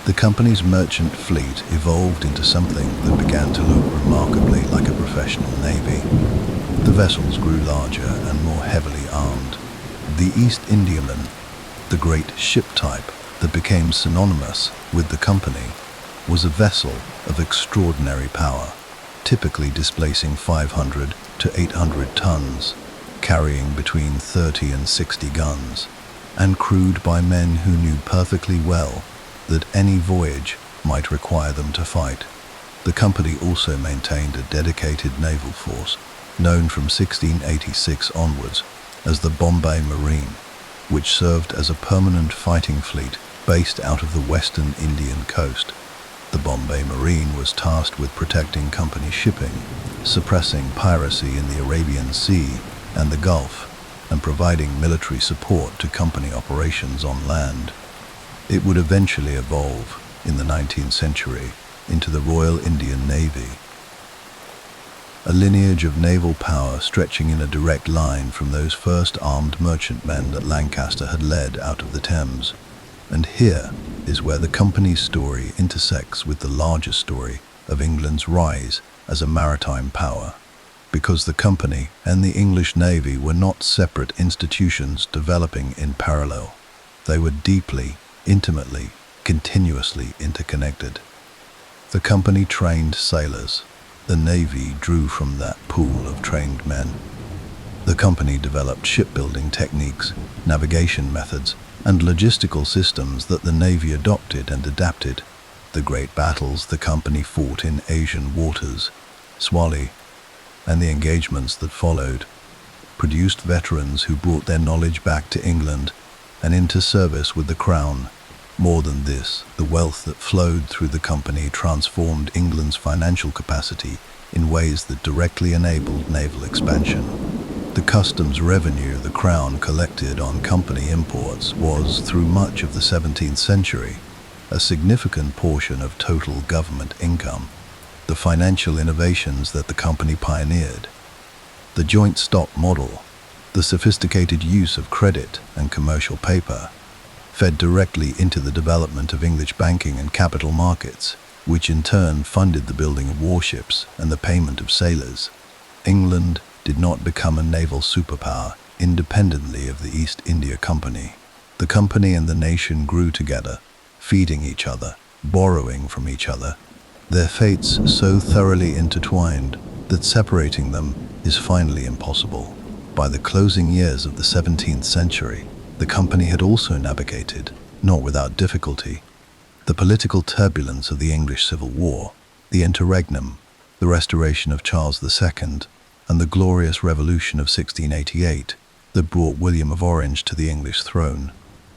the company's merchant fleet evolved into something that began to look remarkably like a professional navy. The vessels grew larger and more heavily armed. The East Indiaman, the great ship type that became synonymous with the company, was a vessel of extraordinary power, typically displacing 500 to 800 tons, carrying between 30 and 60 guns, and crewed by men who knew perfectly well that any voyage might require them to fight. The company also maintained a dedicated naval force, known from 1686 onwards as the Bombay Marine, which served as a permanent fighting fleet based out of the western Indian coast. The Bombay Marine was tasked with protecting company shipping, suppressing piracy in the Arabian Sea and the Gulf, and providing military support to company operations on land. It would eventually evolve, in the 19th century, into the Royal Indian Navy, a lineage of naval power stretching in a direct line from those first armed merchantmen that Lancaster had led out of the Thames. And here is where the company's story intersects with the larger story of England's rise as a maritime power, because the company and the English Navy were not separate institutions developing in parallel. They were deeply, intimately, continuously interconnected. The company trained sailors. The Navy drew from that pool of trained men. The company developed shipbuilding techniques, navigation methods, and logistical systems that the Navy adopted and adapted. The great battles the company fought in Asian waters, Swali, and the engagements that followed produced veterans who brought their knowledge back to England and into service with the Crown. More than this, the wealth that flowed through the company transformed England's financial capacity in ways that directly enabled naval expansion. The customs revenue the Crown collected on company imports was, through much of the 17th century, a significant portion of total government income. The financial innovations that the company pioneered, the joint stock model, the sophisticated use of credit and commercial paper, fed directly into the development of English banking and capital markets, which in turn funded the building of warships and the payment of sailors. England did not become a naval superpower independently of the East India Company. The company and the nation grew together, feeding each other, borrowing from each other, their fates so thoroughly intertwined that separating them is finally impossible. By the closing years of the 17th century, the company had also navigated, not without difficulty, the political turbulence of the English Civil War, the interregnum, the restoration of Charles II, and the glorious Revolution of 1688 that brought William of Orange to the English throne.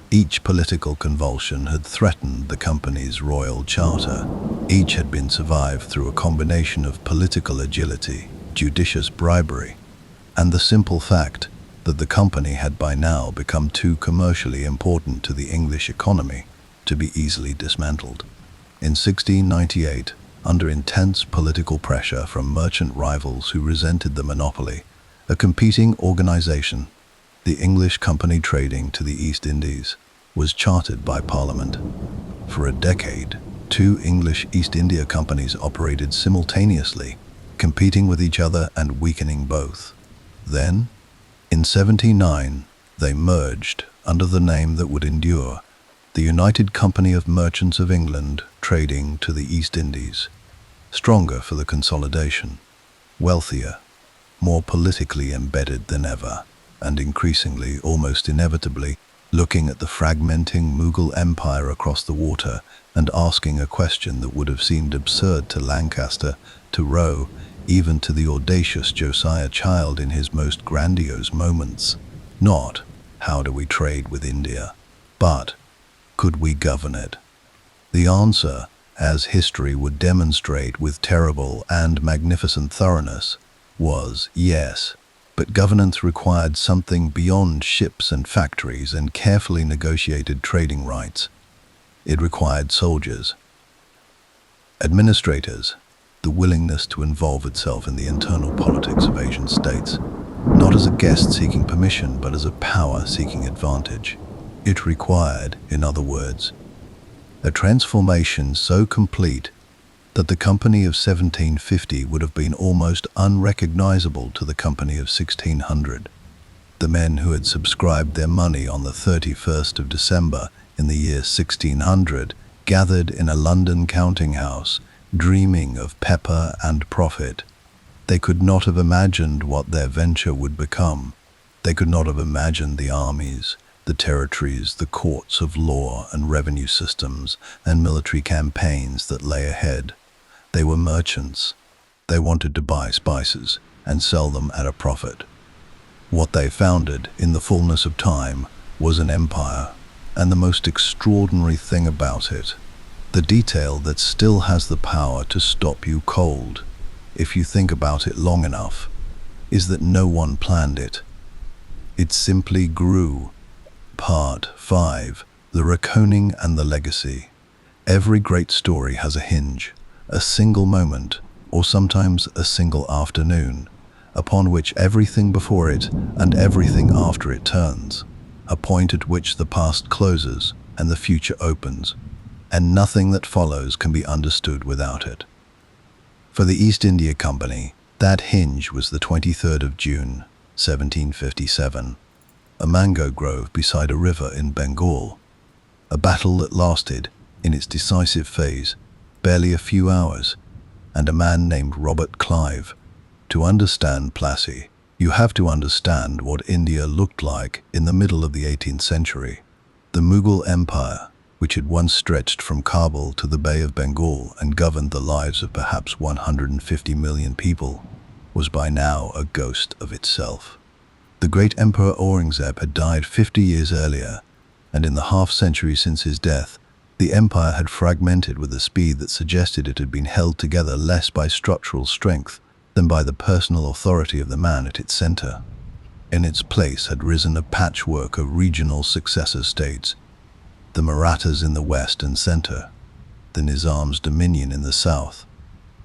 Each political convulsion had threatened the company's royal charter. Each had been survived through a combination of political agility, judicious bribery, and the simple fact that the company had by now become too commercially important to the English economy to be easily dismantled. In 1698, under intense political pressure from merchant rivals who resented the monopoly, a competing organization, the English Company trading to the East Indies, was chartered by Parliament. For a decade, two English East India companies operated simultaneously, competing with each other and weakening both. Then, in 1709, they merged under the name that would endure, the United Company of Merchants of England trading to the East Indies, stronger for the consolidation, wealthier, more politically embedded than ever, and increasingly, almost inevitably, looking at the fragmenting Mughal Empire across the water and asking a question that would have seemed absurd to Lancaster, to Rowe, even to the audacious Josiah Child in his most grandiose moments. Not, how do we trade with India, but, could we govern it? The answer, as history would demonstrate with terrible and magnificent thoroughness, was yes. But governance required something beyond ships and factories and carefully negotiated trading rights. It required soldiers, administrators, the willingness to involve itself in the internal politics of Asian states, not as a guest seeking permission, but as a power seeking advantage. It required, in other words, a transformation so complete that the company of 1750 would have been almost unrecognizable to the company of 1600. The men who had subscribed their money on the 31st of December in the year 1600 gathered in a London counting house, dreaming of pepper and profit. They could not have imagined what their venture would become. They could not have imagined the armies, the territories, the courts of law and revenue systems and military campaigns that lay ahead. They were merchants. They wanted to buy spices and sell them at a profit. What they founded, in the fullness of time, was an empire, and the most extraordinary thing about it, the detail that still has the power to stop you cold, if you think about it long enough, is that no one planned it. It simply grew. Part 5. The Reconing and the Legacy. Every great story has a hinge, a single moment, or sometimes a single afternoon, upon which everything before it and everything after it turns, a point at which the past closes and the future opens, and nothing that follows can be understood without it. For the East India Company, that hinge was the 23rd of June, 1757, a mango grove beside a river in Bengal, a battle that lasted, in its decisive phase, barely a few hours, and a man named Robert Clive. To understand Plassey, you have to understand what India looked like in the middle of the 18th century. The Mughal Empire, which had once stretched from Kabul to the Bay of Bengal and governed the lives of perhaps 150 million people, was by now a ghost of itself. The great Emperor Aurangzeb had died 50 years earlier, and in the half-century since his death, the empire had fragmented with a speed that suggested it had been held together less by structural strength than by the personal authority of the man at its center. In its place had risen a patchwork of regional successor states, the Marathas in the west and center, the Nizam's dominion in the south,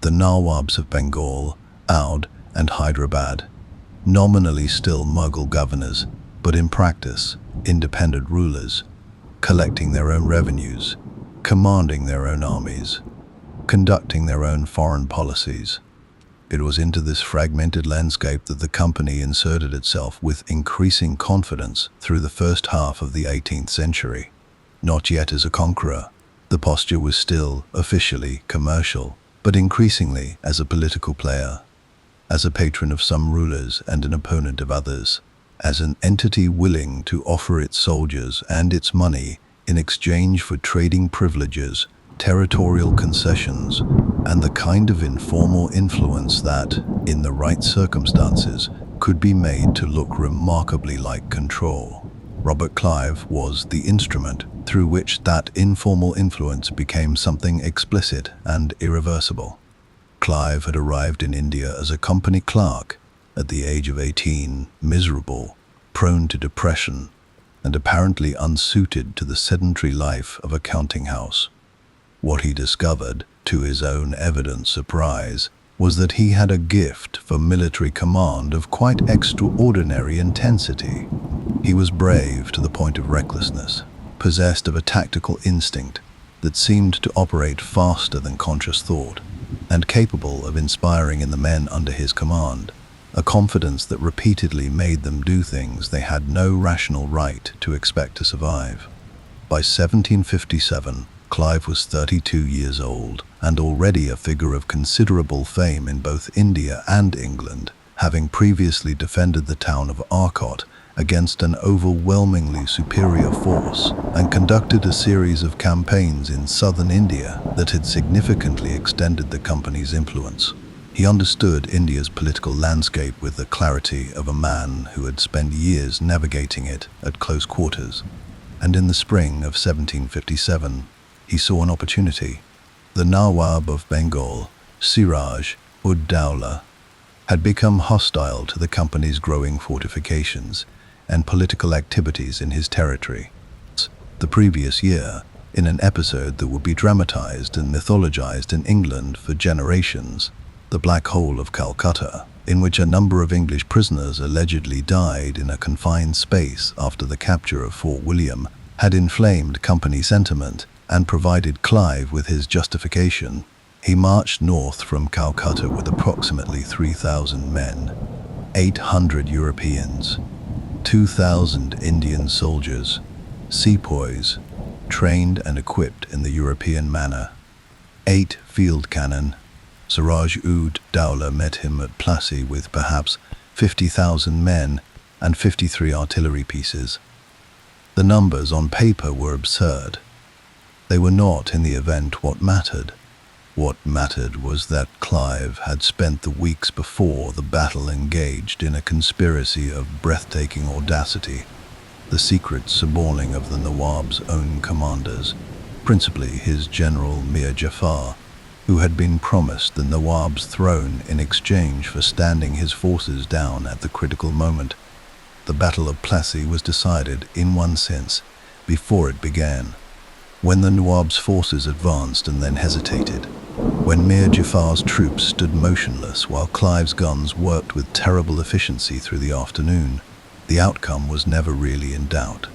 the Nawabs of Bengal, Oudh, and Hyderabad, nominally still Mughal governors, but in practice, independent rulers, collecting their own revenues, commanding their own armies, conducting their own foreign policies. It was into this fragmented landscape that the company inserted itself with increasing confidence through the first half of the 18th century. Not yet as a conqueror, the posture was still officially commercial, but increasingly as a political player, as a patron of some rulers and an opponent of others, as an entity willing to offer its soldiers and its money in exchange for trading privileges, territorial concessions, and the kind of informal influence that, in the right circumstances, could be made to look remarkably like control. Robert Clive was the instrument through which that informal influence became something explicit and irreversible. Clive had arrived in India as a company clerk at the age of 18, miserable, prone to depression, and apparently unsuited to the sedentary life of a counting house. What he discovered, to his own evident surprise, was that he had a gift for military command of quite extraordinary intensity. He was brave to the point of recklessness, possessed of a tactical instinct that seemed to operate faster than conscious thought, and capable of inspiring in the men under his command a confidence that repeatedly made them do things they had no rational right to expect to survive. By 1757, Clive was 32 years old and already a figure of considerable fame in both India and England, having previously defended the town of Arcot against an overwhelmingly superior force and conducted a series of campaigns in southern India that had significantly extended the company's influence. He understood India's political landscape with the clarity of a man who had spent years navigating it at close quarters, and in the spring of 1757, he saw an opportunity. The Nawab of Bengal, Siraj ud Dowlah, had become hostile to the company's growing fortifications and political activities in his territory. The previous year, in an episode that would be dramatized and mythologized in England for generations, the Black Hole of Calcutta, in which a number of English prisoners allegedly died in a confined space after the capture of Fort William, had inflamed company sentiment and provided Clive with his justification. He marched north from Calcutta with approximately 3,000 men, 800 Europeans, 2,000 Indian soldiers, sepoys, trained and equipped in the European manner, 8 field cannon. Siraj ud Dowlah met him at Plassey with perhaps 50,000 men and 53 artillery pieces. The numbers on paper were absurd. They were not, in the event, what mattered. What mattered was that Clive had spent the weeks before the battle engaged in a conspiracy of breathtaking audacity, the secret suborning of the Nawab's own commanders, principally his general Mir Jafar, who had been promised the Nawab's throne in exchange for standing his forces down at the critical moment. The Battle of Plassey was decided, in one sense, before it began, when the Nawab's forces advanced and then hesitated, when Mir Jafar's troops stood motionless while Clive's guns worked with terrible efficiency through the afternoon. The outcome was never really in doubt.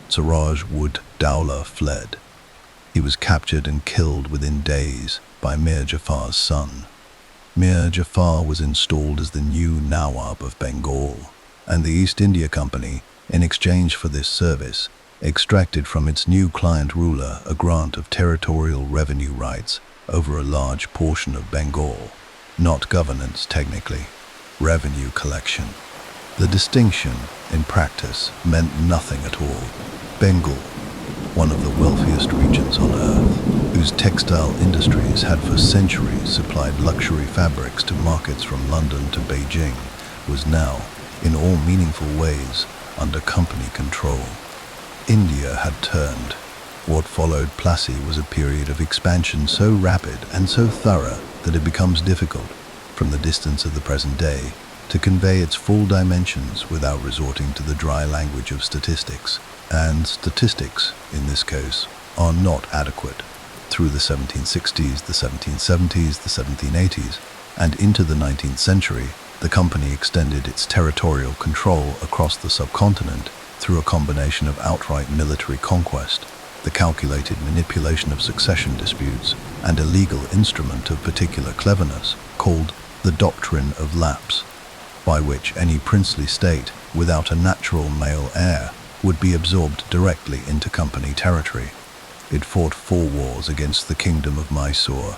Siraj ud Dowlah fled. He was captured and killed within days by Mir Jafar's son. Mir Jafar was installed as the new Nawab of Bengal, and the East India Company, in exchange for this service, extracted from its new client ruler a grant of territorial revenue rights over a large portion of Bengal, not governance technically, revenue collection. The distinction, in practice, meant nothing at all. Bengal, one of the wealthiest regions on earth, whose textile industries had for centuries supplied luxury fabrics to markets from London to Beijing, was now, in all meaningful ways, under company control. India had turned. What followed Plassey was a period of expansion so rapid and so thorough that it becomes difficult, from the distance of the present day, to convey its full dimensions without resorting to the dry language of statistics. And statistics, in this case, are not adequate. Through the 1760s, the 1770s, the 1780s, and into the 19th century, the company extended its territorial control across the subcontinent through a combination of outright military conquest, the calculated manipulation of succession disputes, and a legal instrument of particular cleverness called the doctrine of lapse, by which any princely state without a natural male heir would be absorbed directly into company territory. It fought 4 wars against the kingdom of Mysore,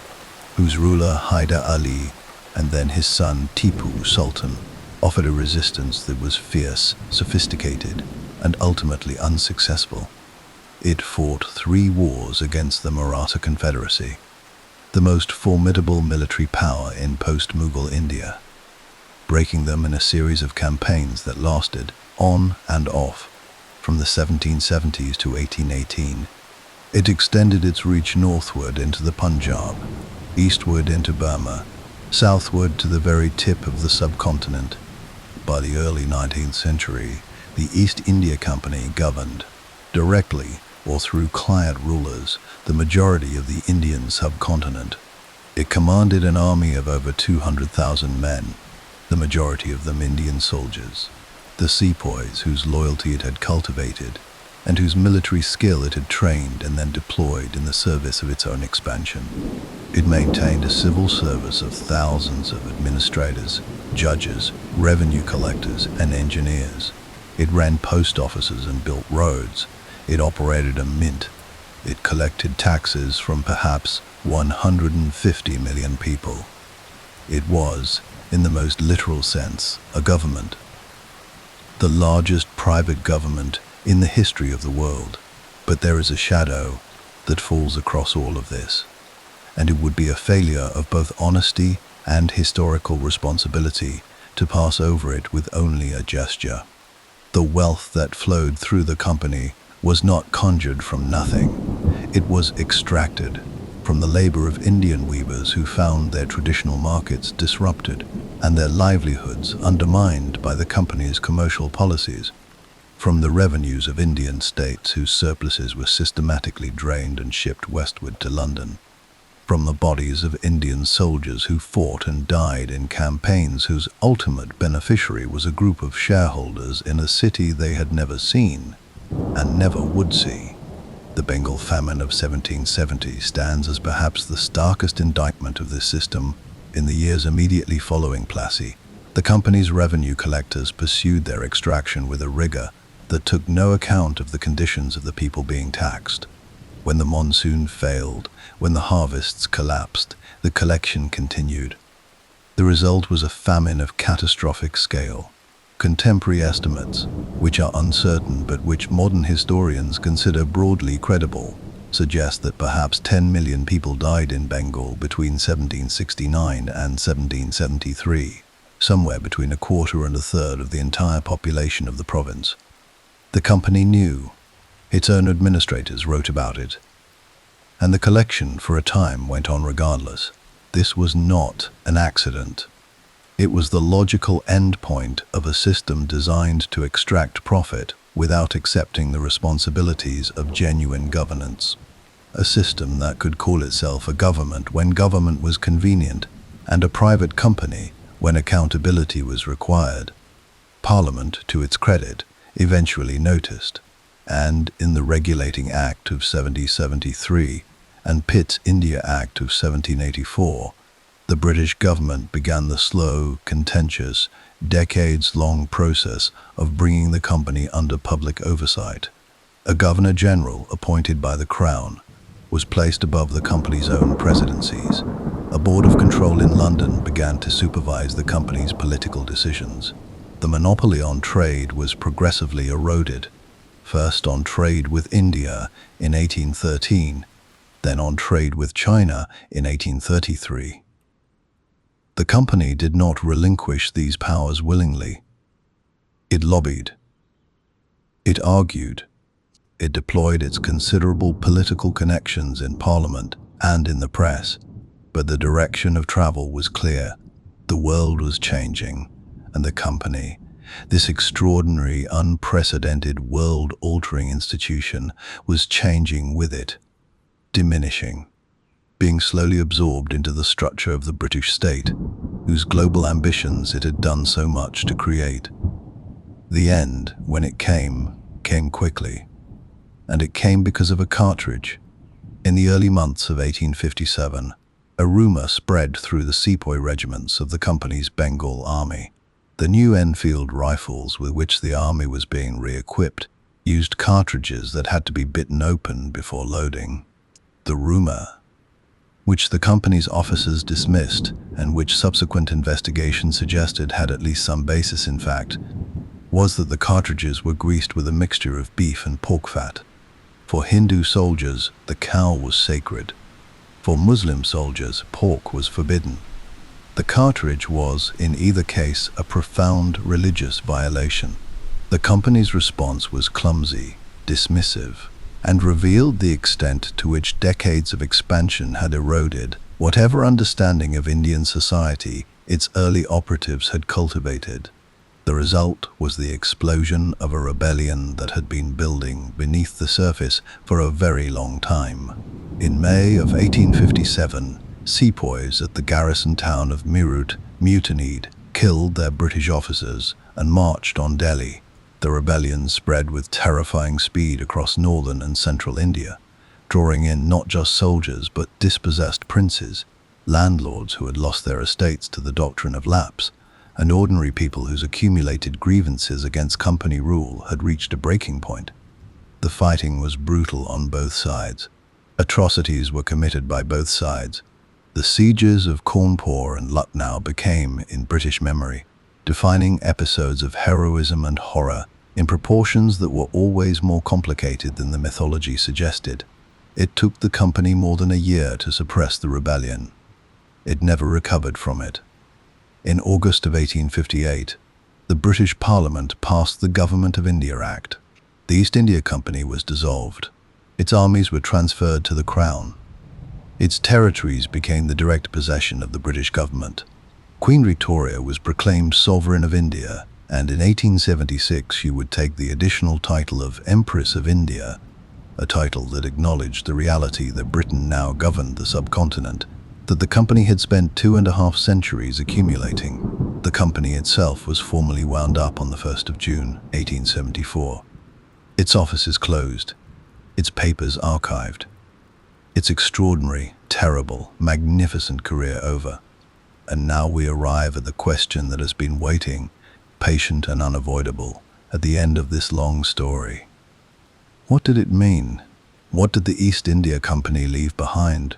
whose ruler Hyder Ali and then his son Tipu Sultan offered a resistance that was fierce, sophisticated, and ultimately unsuccessful. It fought 3 wars against the Maratha Confederacy, the most formidable military power in post-Mughal India, breaking them in a series of campaigns that lasted, on and off, from the 1770s to 1818. It extended its reach northward into the Punjab, eastward into Burma, southward to the very tip of the subcontinent. By the early 19th century, the East India Company governed, directly or through client rulers, the majority of the Indian subcontinent. It commanded an army of over 200,000 men, the majority of them Indian soldiers, the sepoys whose loyalty it had cultivated and whose military skill it had trained and then deployed in the service of its own expansion. It maintained a civil service of thousands of administrators, judges, revenue collectors, and engineers. It ran post offices and built roads. It operated a mint. It collected taxes from perhaps 150 million people. It was, in the most literal sense, a government. The largest private government in the history of the world. But there is a shadow that falls across all of this, and it would be a failure of both honesty and historical responsibility to pass over it with only a gesture. The wealth that flowed through the company was not conjured from nothing. It was extracted from the labor of Indian weavers who found their traditional markets disrupted and their livelihoods undermined by the company's commercial policies, from the revenues of Indian states whose surpluses were systematically drained and shipped westward to London, from the bodies of Indian soldiers who fought and died in campaigns whose ultimate beneficiary was a group of shareholders in a city they had never seen and never would see. The Bengal famine of 1770 stands as perhaps the starkest indictment of this system. In the years immediately following Plassey, the company's revenue collectors pursued their extraction with a rigor that took no account of the conditions of the people being taxed. When the monsoon failed, when the harvests collapsed, the collection continued. The result was a famine of catastrophic scale. Contemporary estimates, which are uncertain but which modern historians consider broadly credible, suggest that perhaps 10 million people died in Bengal between 1769 and 1773, somewhere between a quarter and a third of the entire population of the province. The company knew. Its own administrators wrote about it. And the collection for a time went on regardless. This was not an accident. It was the logical endpoint of a system designed to extract profit without accepting the responsibilities of genuine governance. A system that could call itself a government when government was convenient, and a private company when accountability was required. Parliament, to its credit, eventually noticed, and in the Regulating Act of 1773 and Pitt's India Act of 1784, the British government began the slow, contentious, decades-long process of bringing the company under public oversight. A Governor-General appointed by the Crown, was placed above the company's own presidencies. A board of control in London began to supervise the company's political decisions. The monopoly on trade was progressively eroded, first on trade with India in 1813, then on trade with China in 1833. The company did not relinquish these powers willingly. It lobbied. It argued. It deployed its considerable political connections in Parliament and in the press, but the direction of travel was clear. The world was changing, and the company, this extraordinary, unprecedented, world-altering institution, was changing with it, diminishing, being slowly absorbed into the structure of the British state, whose global ambitions it had done so much to create. The end, when it came quickly, and it came because of a cartridge. In the early months of 1857, a rumor spread through the sepoy regiments of the company's Bengal army. The new Enfield rifles with which the army was being re-equipped used cartridges that had to be bitten open before loading. The rumor, which the company's officers dismissed and which subsequent investigation suggested had at least some basis in fact, was that the cartridges were greased with a mixture of beef and pork fat. For Hindu soldiers, the cow was sacred. For Muslim soldiers, pork was forbidden. The cartridge was, in either case, a profound religious violation. The company's response was clumsy, dismissive, and revealed the extent to which decades of expansion had eroded whatever understanding of Indian society its early operatives had cultivated. The result was the explosion of a rebellion that had been building beneath the surface for a very long time. In May of 1857, sepoys at the garrison town of Meerut mutinied, killed their British officers, and marched on Delhi. The rebellion spread with terrifying speed across northern and central India, drawing in not just soldiers but dispossessed princes, landlords who had lost their estates to the doctrine of lapse, and ordinary people whose accumulated grievances against company rule had reached a breaking point. The fighting was brutal on both sides. Atrocities were committed by both sides. The sieges of Cawnpore and Lucknow became, in British memory, defining episodes of heroism and horror in proportions that were always more complicated than the mythology suggested. It took the company more than a year to suppress the rebellion. It never recovered from it. In August of 1858, the British Parliament passed the Government of India Act. The East India Company was dissolved. Its armies were transferred to the Crown. Its territories became the direct possession of the British government. Queen Victoria was proclaimed sovereign of India, and in 1876 she would take the additional title of Empress of India, a title that acknowledged the reality that Britain now governed the subcontinent, that the company had spent 2.5 centuries accumulating. The company itself was formally wound up on the 1st of June, 1874. Its offices closed, its papers archived, its extraordinary, terrible, magnificent career over. And now we arrive at the question that has been waiting, patient and unavoidable, at the end of this long story. What did it mean? What did the East India Company leave behind,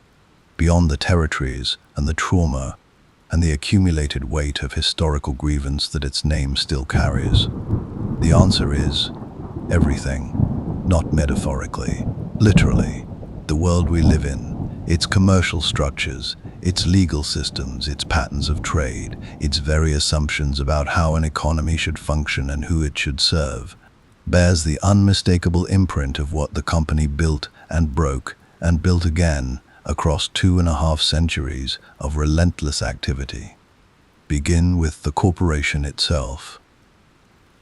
beyond the territories and the trauma and the accumulated weight of historical grievance that its name still carries? The answer is everything, not metaphorically, literally. The world we live in, its commercial structures, its legal systems, its patterns of trade, its very assumptions about how an economy should function and who it should serve, bears the unmistakable imprint of what the company built and broke and built again across 2.5 centuries of relentless activity. Begin with the corporation itself.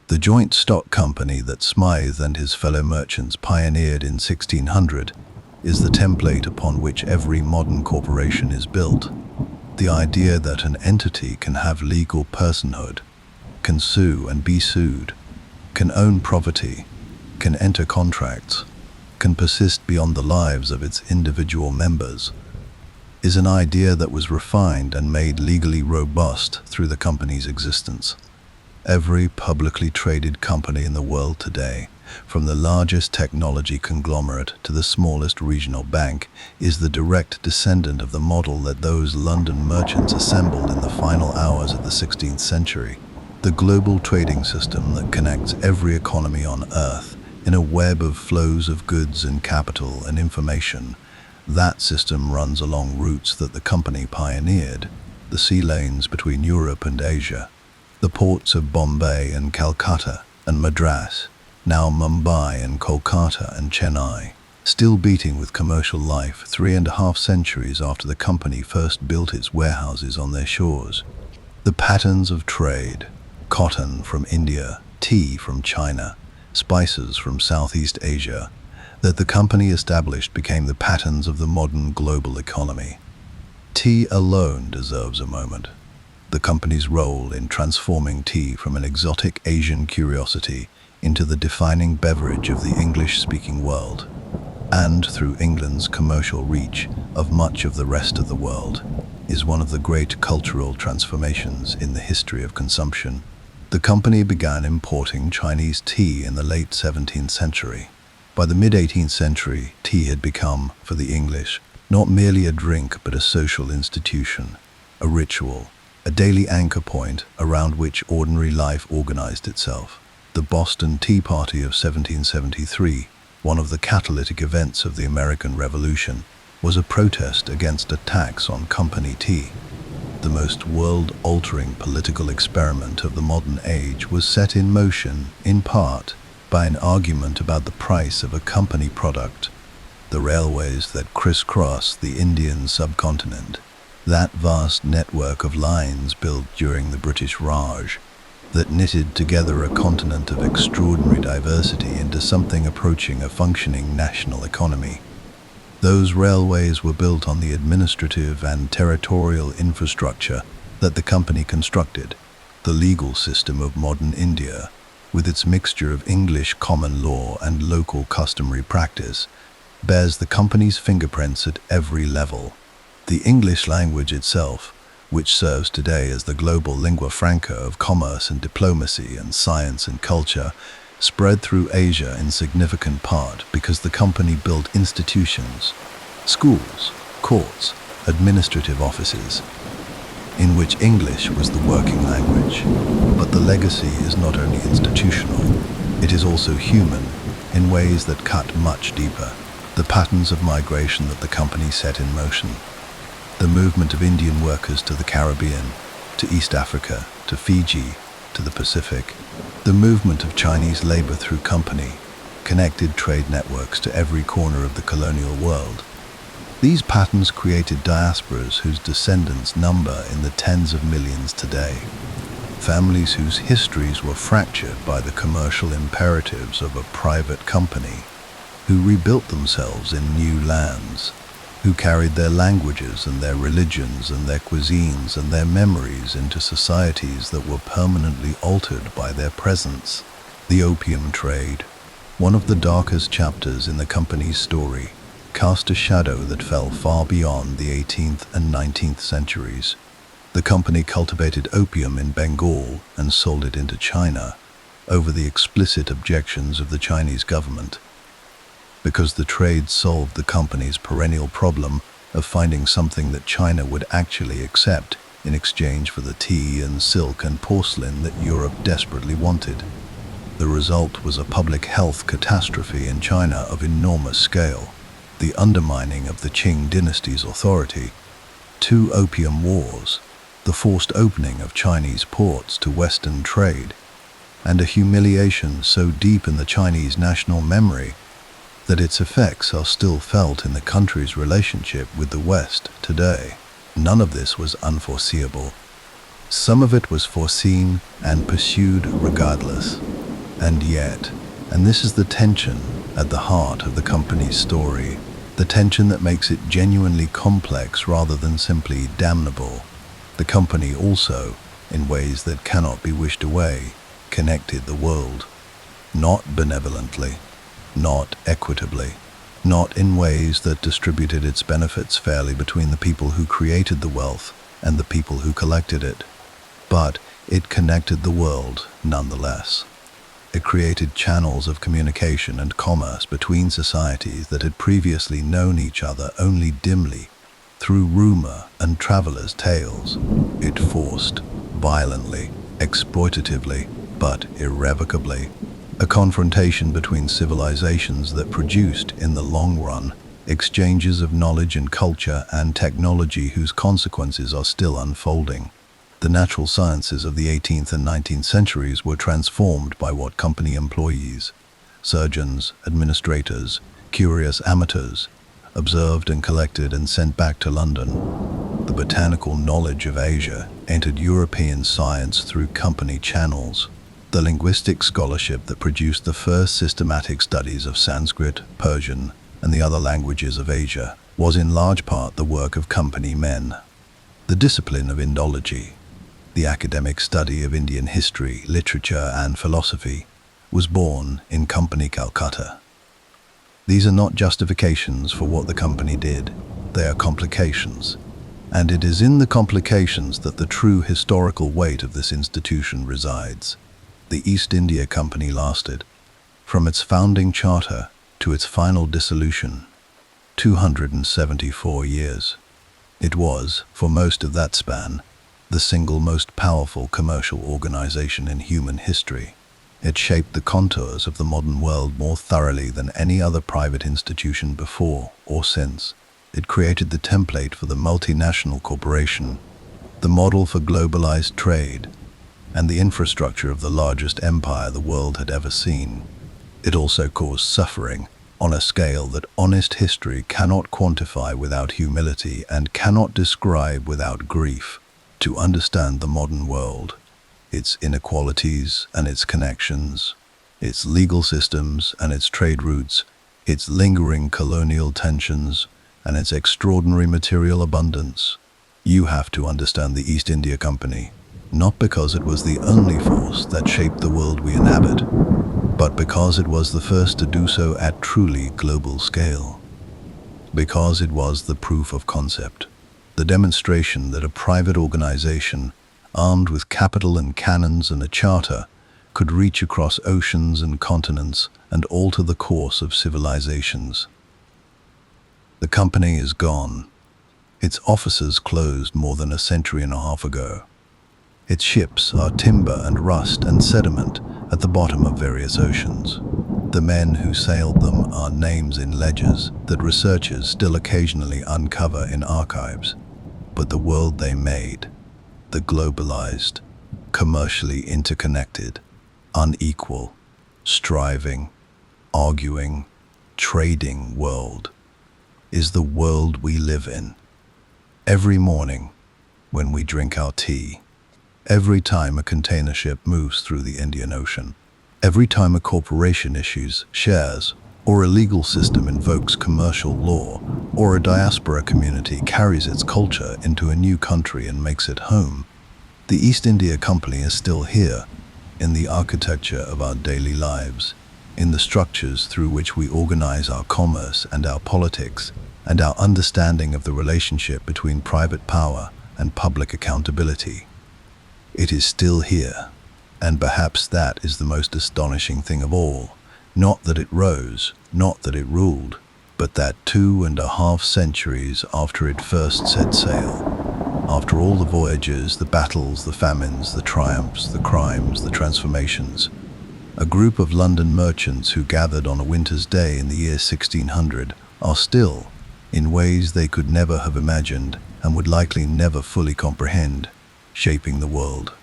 The joint stock company that Smythe and his fellow merchants pioneered in 1600 is the template upon which every modern corporation is built. The idea that an entity can have legal personhood, can sue and be sued, can own property, can enter contracts, can persist beyond the lives of its individual members, is an idea that was refined and made legally robust through the company's existence. Every publicly traded company in the world today from the largest technology conglomerate to the smallest regional bank, is the direct descendant of the model that those London merchants assembled in the final hours of the 16th century. The global trading system that connects every economy on Earth in a web of flows of goods and capital and information. That system runs along routes that the company pioneered, the sea lanes between Europe and Asia, the ports of Bombay and Calcutta and Madras, now Mumbai and Kolkata and Chennai, still beating with commercial life 3.5 centuries after the company first built its warehouses on their shores. The patterns of trade, cotton from India, tea from China, spices from Southeast Asia, that the company established became the patterns of the modern global economy. Tea alone deserves a moment. The company's role in transforming tea from an exotic Asian curiosity into the defining beverage of the English-speaking world, and through England's commercial reach of much of the rest of the world, is one of the great cultural transformations in the history of consumption. The company began importing Chinese tea in the late 17th century. By the mid-18th century, tea had become, for the English, not merely a drink but a social institution, a ritual, a daily anchor point around which ordinary life organized itself. The Boston Tea Party of 1773, one of the catalytic events of the American Revolution, was a protest against a tax on company tea. The most world-altering political experiment of the modern age was set in motion, in part, by an argument about the price of a company product. The railways that crisscross the Indian subcontinent, that vast network of lines built during the British Raj, that knitted together a continent of extraordinary diversity into something approaching a functioning national economy. Those railways were built on the administrative and territorial infrastructure that the company constructed, the legal system of modern India, with its mixture of English common law and local customary practice, bears the company's fingerprints at every level. The English language itself, which serves today as the global lingua franca of commerce and diplomacy and science and culture, spread through Asia in significant part because the company built institutions, schools, courts, administrative offices, in which English was the working language. But the legacy is not only institutional, it is also human, in ways that cut much deeper. The patterns of migration that the company set in motion, the movement of Indian workers to the Caribbean, to East Africa, to Fiji, to the Pacific, the movement of Chinese labor through company, connected trade networks to every corner of the colonial world. These patterns created diasporas whose descendants number in the tens of millions today. Families whose histories were fractured by the commercial imperatives of a private company, who rebuilt themselves in new lands, who carried their languages and their religions and their cuisines and their memories into societies that were permanently altered by their presence. The opium trade, one of the darkest chapters in the company's story, cast a shadow that fell far beyond the 18th and 19th centuries. The company cultivated opium in Bengal and sold it into China, over the explicit objections of the Chinese government. Because the trade solved the company's perennial problem of finding something that China would actually accept in exchange for the tea and silk and porcelain that Europe desperately wanted. The result was a public health catastrophe in China of enormous scale, the undermining of the Qing dynasty's authority, 2 opium wars, the forced opening of Chinese ports to Western trade, and a humiliation so deep in the Chinese national memory that its effects are still felt in the country's relationship with the West today. None of this was unforeseeable. Some of it was foreseen and pursued regardless. And yet, and this is the tension at the heart of the company's story, the tension that makes it genuinely complex rather than simply damnable. The company also, in ways that cannot be wished away, connected the world. Not benevolently, not equitably, not in ways that distributed its benefits fairly between the people who created the wealth and the people who collected it, but it connected the world nonetheless. It created channels of communication and commerce between societies that had previously known each other only dimly, through rumor and travelers' tales. It forced, violently, exploitatively, but irrevocably, a confrontation between civilizations that produced, in the long run, exchanges of knowledge and culture and technology whose consequences are still unfolding. The natural sciences of the 18th and 19th centuries were transformed by what company employees, surgeons, administrators, curious amateurs, observed and collected and sent back to London. The botanical knowledge of Asia entered European science through company channels. The linguistic scholarship that produced the first systematic studies of Sanskrit, Persian, and the other languages of Asia was in large part the work of company men. The discipline of Indology, the academic study of Indian history, literature, and philosophy, was born in Company Calcutta. These are not justifications for what the company did, they are complications. And it is in the complications that the true historical weight of this institution resides. The East India Company lasted, from its founding charter to its final dissolution, 274 years. It was, for most of that span, the single most powerful commercial organization in human history. It shaped the contours of the modern world more thoroughly than any other private institution before or since. It created the template for the multinational corporation, the model for globalized trade, and the infrastructure of the largest empire the world had ever seen. It also caused suffering on a scale that honest history cannot quantify without humility and cannot describe without grief. To understand the modern world, its inequalities and its connections, its legal systems and its trade routes, its lingering colonial tensions, and its extraordinary material abundance, you have to understand the East India Company, not because it was the only force that shaped the world we inhabit, but because it was the first to do so at truly global scale. Because it was the proof of concept, the demonstration that a private organization, armed with capital and cannons and a charter, could reach across oceans and continents and alter the course of civilizations. The company is gone. Its offices closed more than a century and a half ago. Its ships are timber and rust and sediment at the bottom of various oceans. The men who sailed them are names in ledgers that researchers still occasionally uncover in archives. But the world they made, the globalized, commercially interconnected, unequal, striving, arguing, trading world, is the world we live in. Every morning, when we drink our tea, every time a container ship moves through the Indian Ocean, every time a corporation issues shares, or a legal system invokes commercial law, or a diaspora community carries its culture into a new country and makes it home, the East India Company is still here, in the architecture of our daily lives, in the structures through which we organize our commerce and our politics, and our understanding of the relationship between private power and public accountability. It is still here, and perhaps that is the most astonishing thing of all. Not that it rose, not that it ruled, but that 2.5 centuries after it first set sail, after all the voyages, the battles, the famines, the triumphs, the crimes, the transformations, a group of London merchants who gathered on a winter's day in the year 1600 are still, in ways they could never have imagined and would likely never fully comprehend, shaping the world.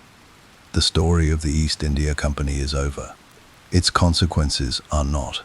The story of the East India Company is over. Its consequences are not.